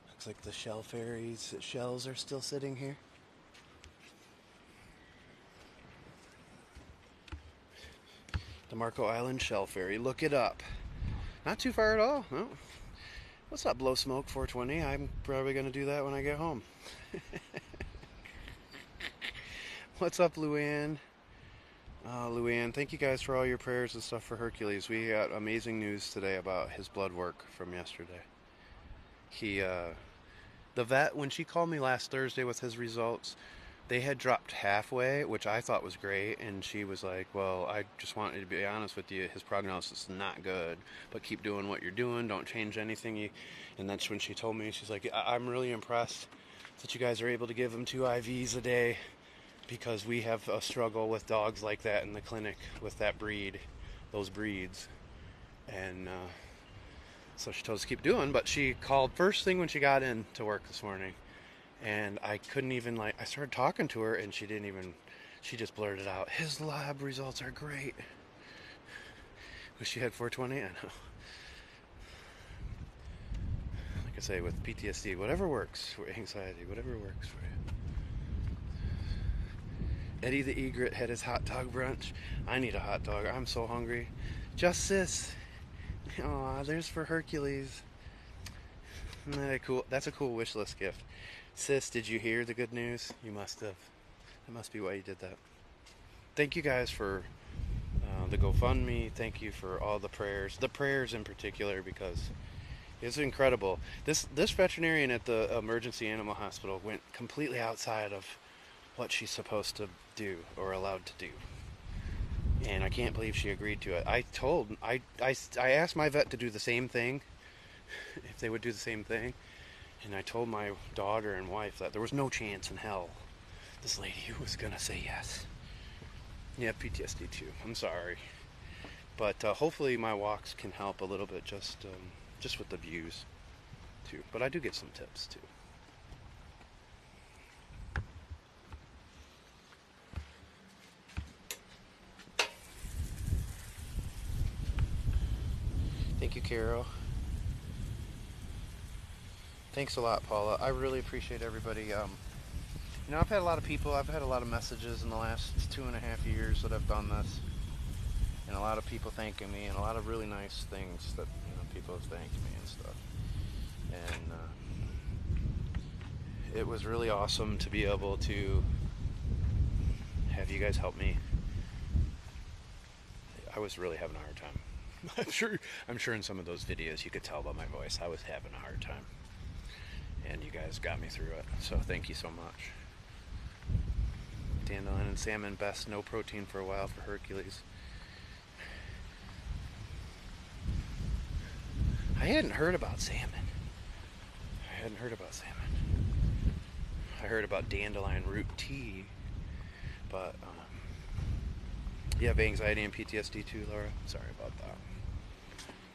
Looks like the shell ferries, shells are still sitting here. The Marco Island Shell Ferry. Look it up. Not too far at all. No. What's up, Blow Smoke 420? I'm probably going to do that when I get home. What's up, Luann? Luann, thank you guys for all your prayers and stuff for Hercules. We got amazing news today about his blood work from yesterday. The vet, when she called me last Thursday with his results, they had dropped halfway, which I thought was great, and she was like, well, I just wanted to be honest with you, his prognosis is not good, but keep doing what you're doing, don't change anything. And that's when she told me, she's like, I'm really impressed that you guys are able to give him 2 IVs a day, because we have a struggle with dogs like that in the clinic, with that breed, those breeds. And so she told us to keep doing, but she called first thing when she got in to work this morning. And I couldn't even, I started talking to her, and she just blurted out, his lab results are great. Wish she had 420, I know. Like I say, with PTSD, whatever works for anxiety, whatever works for you. Eddie the Egret had his hot dog brunch. I need a hot dog, I'm so hungry. Justice. Aw, there's for Hercules. Isn't that cool? That's a cool wish list gift. Sis, did you hear the good news? You must have. That must be why you did that. Thank you guys for the GoFundMe. Thank you for all the prayers. The prayers in particular, because it's incredible. This veterinarian at the emergency animal hospital went completely outside of what she's supposed to do or allowed to do. And I can't believe she agreed to it. I asked my vet to do the same thing, if they would do the same thing. And I told my daughter and wife that there was no chance in hell this lady was going to say yes. Yeah, PTSD too. I'm sorry. But hopefully my walks can help a little bit, just with the views too. But I do get some tips too. Thank you, Carol. Thanks a lot, Paula. I really appreciate everybody. I've had a lot of people, I've had a lot of messages in the last 2.5 years that I've done this. And a lot of people thanking me, and a lot of really nice things that people have thanked me and stuff. And it was really awesome to be able to have you guys help me. I was really having a hard time. I'm sure in some of those videos you could tell by my voice I was having a hard time. And you guys got me through it, so thank you so much. Dandelion and salmon, best no protein for a while for Hercules. I hadn't heard about salmon. I heard about dandelion root tea, but you have anxiety and PTSD too, Laura? Sorry about that.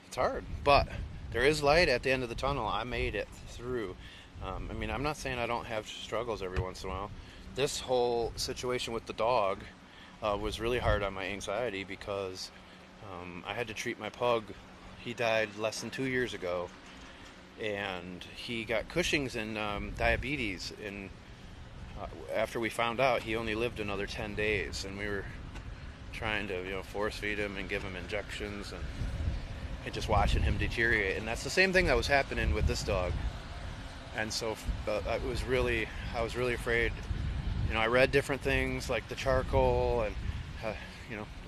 It's hard, but there is light at the end of the tunnel. I made it through. I'm not saying I don't have struggles every once in a while. This whole situation with the dog was really hard on my anxiety, because I had to treat my pug. He died less than 2 years ago, and he got Cushing's and diabetes, and after we found out, he only lived another 10 days, and we were trying to force feed him and give him injections, and just watching him deteriorate. And that's the same thing that was happening with this dog. And so I was really afraid. I read different things like the charcoal, and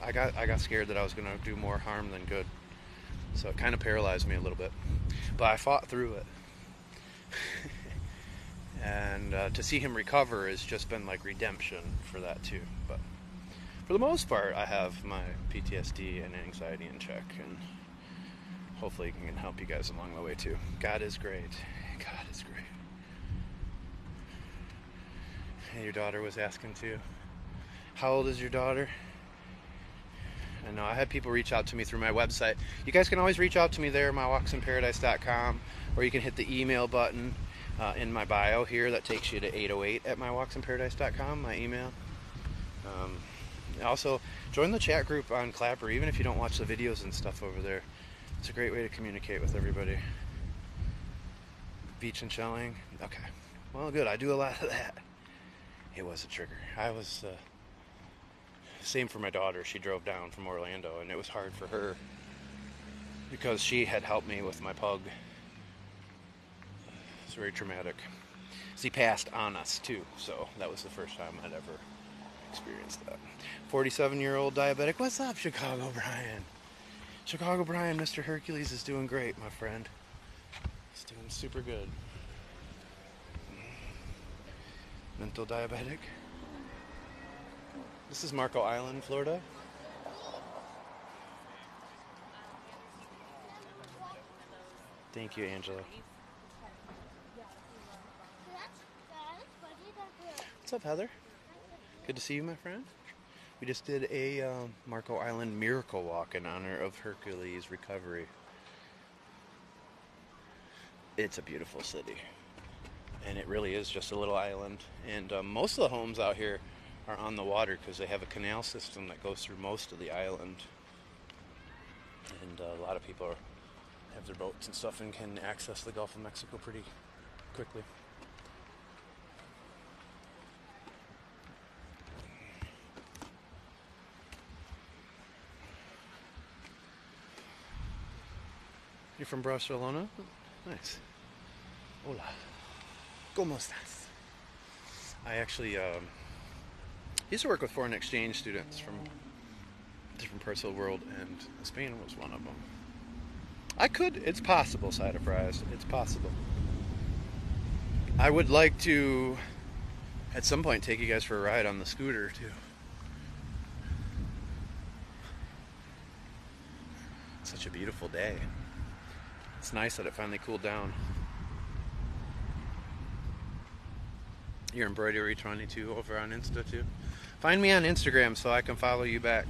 I got scared that I was going to do more harm than good. So it kind of paralyzed me a little bit, but I fought through it. And to see him recover has just been like redemption for that too. But for the most part, I have my PTSD and anxiety in check, and hopefully it can help you guys along the way too. God is great. God is great. And your daughter was asking too. How old is your daughter? I know I had people reach out to me through my website. You guys can always reach out to me there, mywalksinparadise.com, or you can hit the email button in my bio here that takes you to 808 at mywalksinparadise.com, my email. Also, join the chat group on Clapper, even if you don't watch the videos and stuff over there. It's a great way to communicate with everybody. Beach and shelling? Okay. Well, good. I do a lot of that. It was a trigger. Same for my daughter. She drove down from Orlando, and it was hard for her because she had helped me with my pug. It's very traumatic. He passed on us too, so that was the first time I'd ever experienced that. 47-year-old diabetic. What's up, Chicago Brian? Chicago Brian, Mr. Hercules is doing great, my friend. He's doing super good. Mental diabetic. This is Marco Island, Florida. Thank you, Angela. What's up, Heather? Good to see you, my friend. We just did a Marco Island miracle walk in honor of Hercules' recovery. It's a beautiful city, and it really is just a little island. And most of the homes out here are on the water because they have a canal system that goes through most of the island. And a lot of people have their boats and stuff and can access the Gulf of Mexico pretty quickly. You're from Barcelona? Nice. Hola. ¿Cómo estás? I actually used to work with foreign exchange students from different parts of the world, and Spain was one of them. It's possible, side of fries. It's possible. I would like to, at some point, take you guys for a ride on the scooter, too. It's such a beautiful day. It's nice that it finally cooled down. Your embroidery 22 over on Insta too. Find me on Instagram so I can follow you back.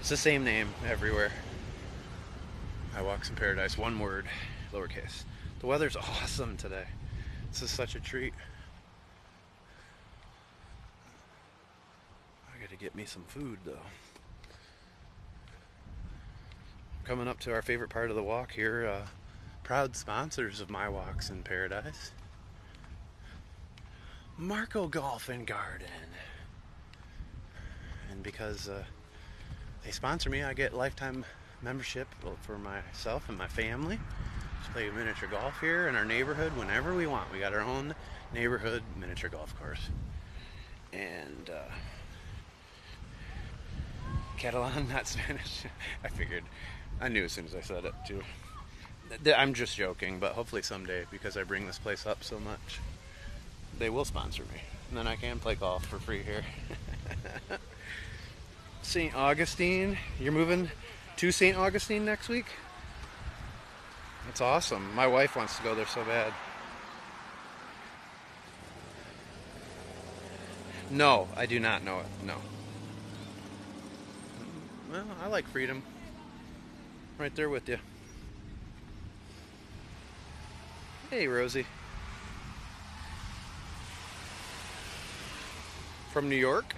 It's the same name everywhere. My Walks in Paradise, one word, lowercase. The weather's awesome today. This is such a treat. I gotta get me some food though. Coming up to our favorite part of the walk here, proud sponsors of My Walks in Paradise. Marco Golf and Garden. And because they sponsor me, I get lifetime membership for myself and my family. Just play miniature golf here in our neighborhood whenever we want. We got our own neighborhood miniature golf course. And Catalan, not Spanish. I figured. I knew as soon as I said it, too. I'm just joking, but hopefully someday, because I bring this place up so much, they will sponsor me. And then I can play golf for free here. St. Augustine. You're moving to St. Augustine next week? That's awesome. My wife wants to go there so bad. No, I do not know it. No. Well, I like freedom. Right there with you. Hey, Rosie. From New York?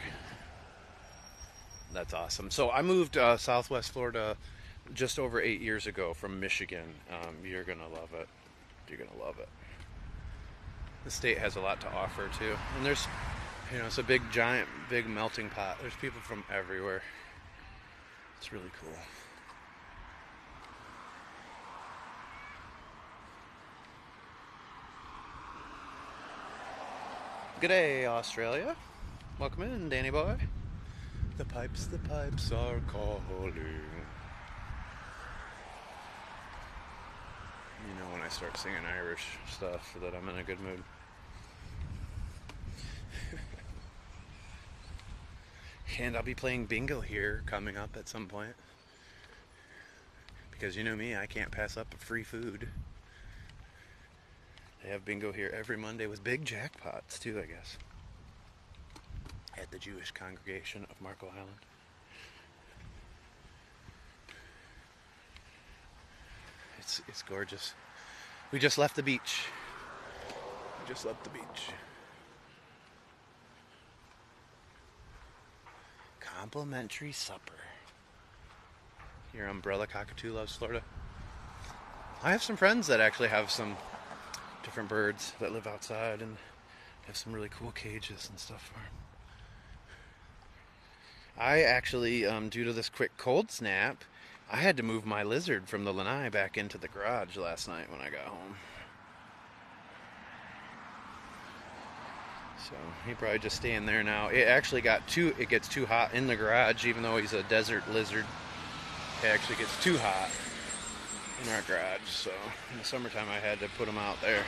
That's awesome. So I moved Southwest Florida just over 8 years ago from Michigan. You're going to love it. You're going to love it. The state has a lot to offer, too. And there's, it's a big melting pot. There's people from everywhere. It's really cool. G'day, Australia. Welcome in, Danny boy. The pipes are calling. You know when I start singing Irish stuff that I'm in a good mood. And I'll be playing bingo here coming up at some point. Because you know me, I can't pass up free food. They have bingo here every Monday with big jackpots too, I guess. At the Jewish congregation of Marco Island. It's gorgeous. We just left the beach. Complimentary supper. Your umbrella cockatoo loves Florida. I have some friends that actually have some different birds that live outside and have some really cool cages and stuff for them. I actually, due to this quick cold snap, I had to move my lizard from the lanai back into the garage last night when I got home. So he probably just staying there now. It actually it gets too hot in the garage, even though he's a desert lizard. It actually gets too hot in our garage, so in the summertime I had to put him out there.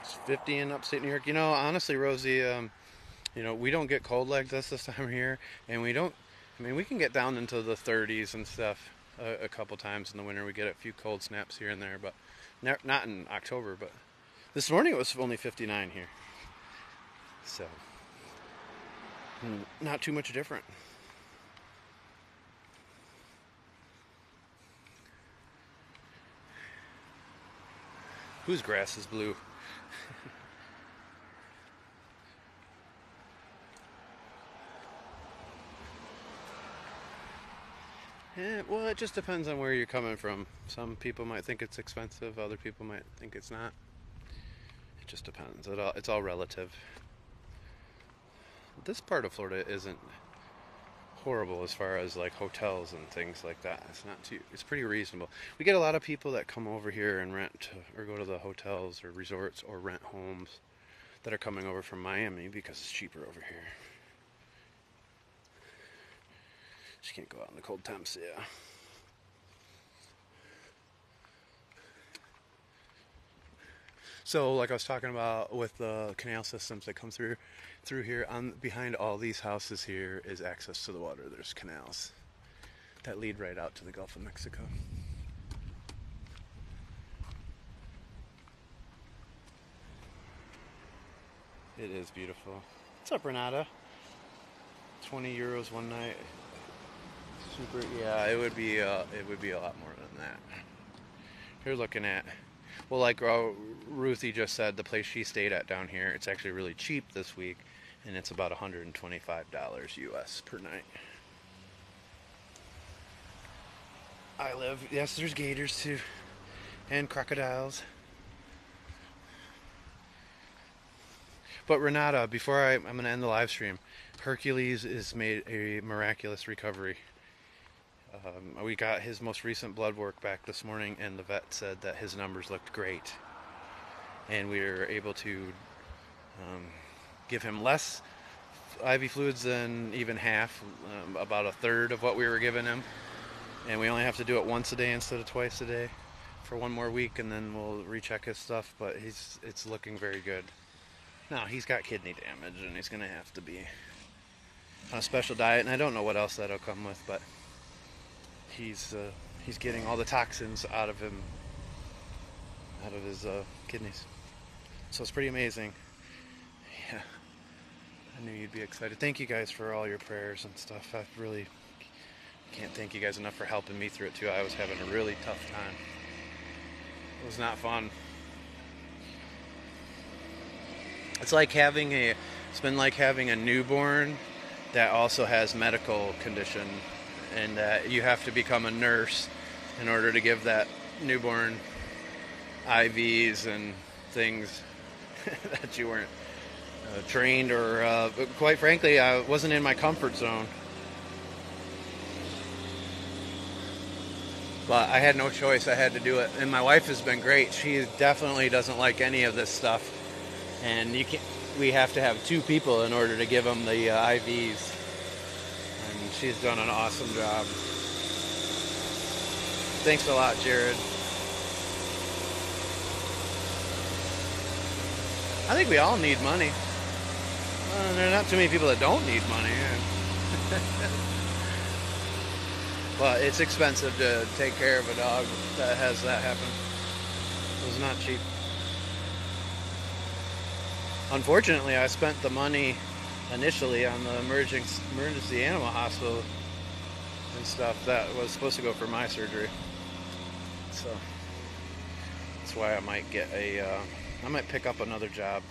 It's 50 in upstate New York. You know, honestly, Rosie, we don't get cold like this time of year, and we can get down into the 30s and stuff a couple times in the winter. We get a few cold snaps here and there, but not in October. But this morning it was only 59 here, so not too much different. Whose grass is blue? Well, it just depends on where you're coming from. Some people might think it's expensive, other people might think it's not. It just depends. It's all relative. This part of Florida isn't horrible as far as like hotels and things like that. It's pretty reasonable. We get a lot of people that come over here and rent or go to the hotels or resorts or rent homes that are coming over from Miami because it's cheaper over here. Just can't go out in the cold temps, yeah. So, like I was talking about with the canal systems that come through here, behind all these houses here is access to the water. There's canals that lead right out to the Gulf of Mexico. It is beautiful. What's up, Renata? 20 euros one night. Super, yeah, it would be a lot more than that. You're looking at, well, like Ruthie just said, the place she stayed at down here, it's actually really cheap this week, and it's about $125 US per night. Yes, there's gators too, and crocodiles. But Renata, before I'm going to end the live stream, Hercules has made a miraculous recovery. We got his most recent blood work back this morning, and the vet said that his numbers looked great. And we were able to give him less IV fluids than even half, about a third of what we were giving him. And we only have to do it once a day instead of twice a day for one more week, and then we'll recheck his stuff. But it's looking very good. Now, he's got kidney damage, and he's going to have to be on a special diet, and I don't know what else that'll come with, but he's getting all the toxins out of his kidneys. So it's pretty amazing. Yeah, I knew you'd be excited. Thank you guys for all your prayers and stuff. I really can't thank you guys enough for helping me through it too. I was having a really tough time. It was not fun. It's been like having a newborn that also has medical condition, and that you have to become a nurse in order to give that newborn IVs and things that you weren't trained, or quite frankly, I wasn't in my comfort zone. But I had no choice. I had to do it. And my wife has been great. She definitely doesn't like any of this stuff. And you can we have to have 2 people in order to give them the IVs. And she's done an awesome job. Thanks a lot, Jared. I think we all need money. There are not too many people that don't need money. But it's expensive to take care of a dog that has that happen. It's not cheap. Unfortunately, I spent the money initially on the emergency animal hospital and stuff that was supposed to go for my surgery. So that's why I might get I might pick up another job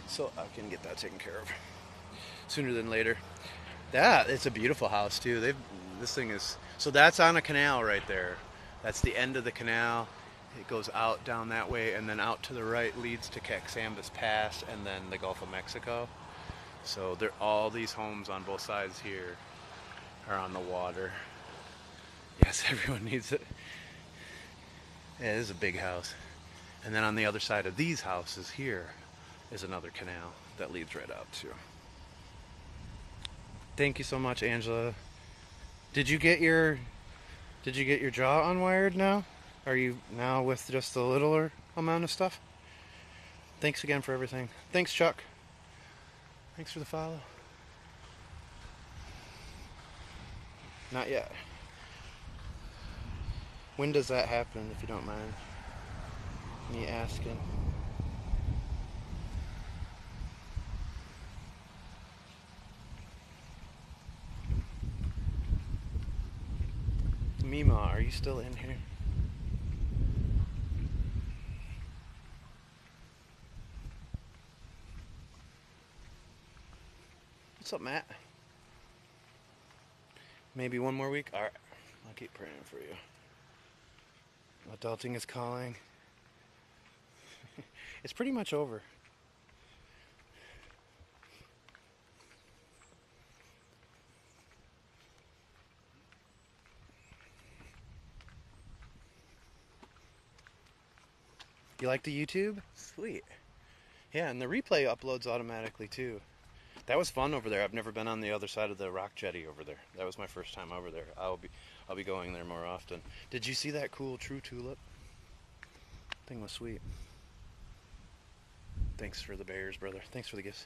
so I can get that taken care of sooner than later. It's a beautiful house too. This thing is, so that's on a canal right there. That's the end of the canal. It goes out down that way, and then out to the right leads to Caxambas Pass and then the Gulf of Mexico. So all these homes on both sides here are on the water. Yes, everyone needs it. Yeah, it is a big house. And then on the other side of these houses here is another canal that leads right out too. Thank you so much, Angela. Did you get your jaw unwired now? Are you now with just a littler amount of stuff? Thanks again for everything. Thanks, Chuck. Thanks for the follow. Not yet. When does that happen, if you don't mind me asking? Mima, are you still in here? What's up, Matt? Maybe one more week? Alright. I'll keep praying for you. Adulting is calling. It's pretty much over. You like the YouTube? Sweet. Yeah, and the replay uploads automatically too. That was fun over there. I've never been on the other side of the rock jetty over there. That was my first time over there. I'll be going there more often. Did you see that cool true tulip? Thing was sweet. Thanks for the bears, brother. Thanks for the gifts.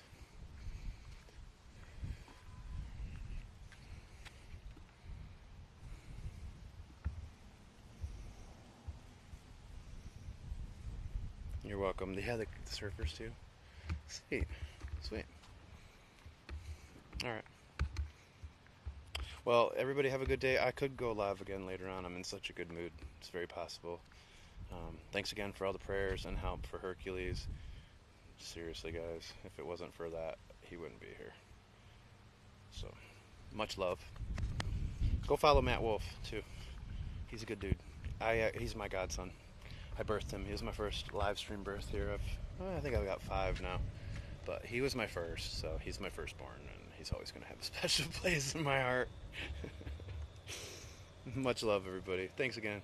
You're welcome. They had the surfers too. Sweet. Sweet. Alright. Well, everybody have a good day. I could go live again later on. I'm in such a good mood. It's very possible. Thanks again for all the prayers and help for Hercules. Seriously, guys, if it wasn't for that, he wouldn't be here. So, much love. Go follow Matt Wolf, too. He's a good dude. He's my godson. I birthed him. He was my first live stream birth here. I think I've got 5 now. But he was my first, so he's my firstborn, and he's always going to have a special place in my heart. Much love, everybody. Thanks again.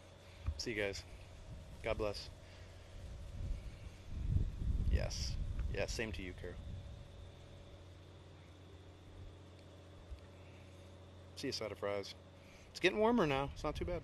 See you guys. God bless. Yes. Yeah, same to you, Carol. See you, side of fries. It's getting warmer now. It's not too bad.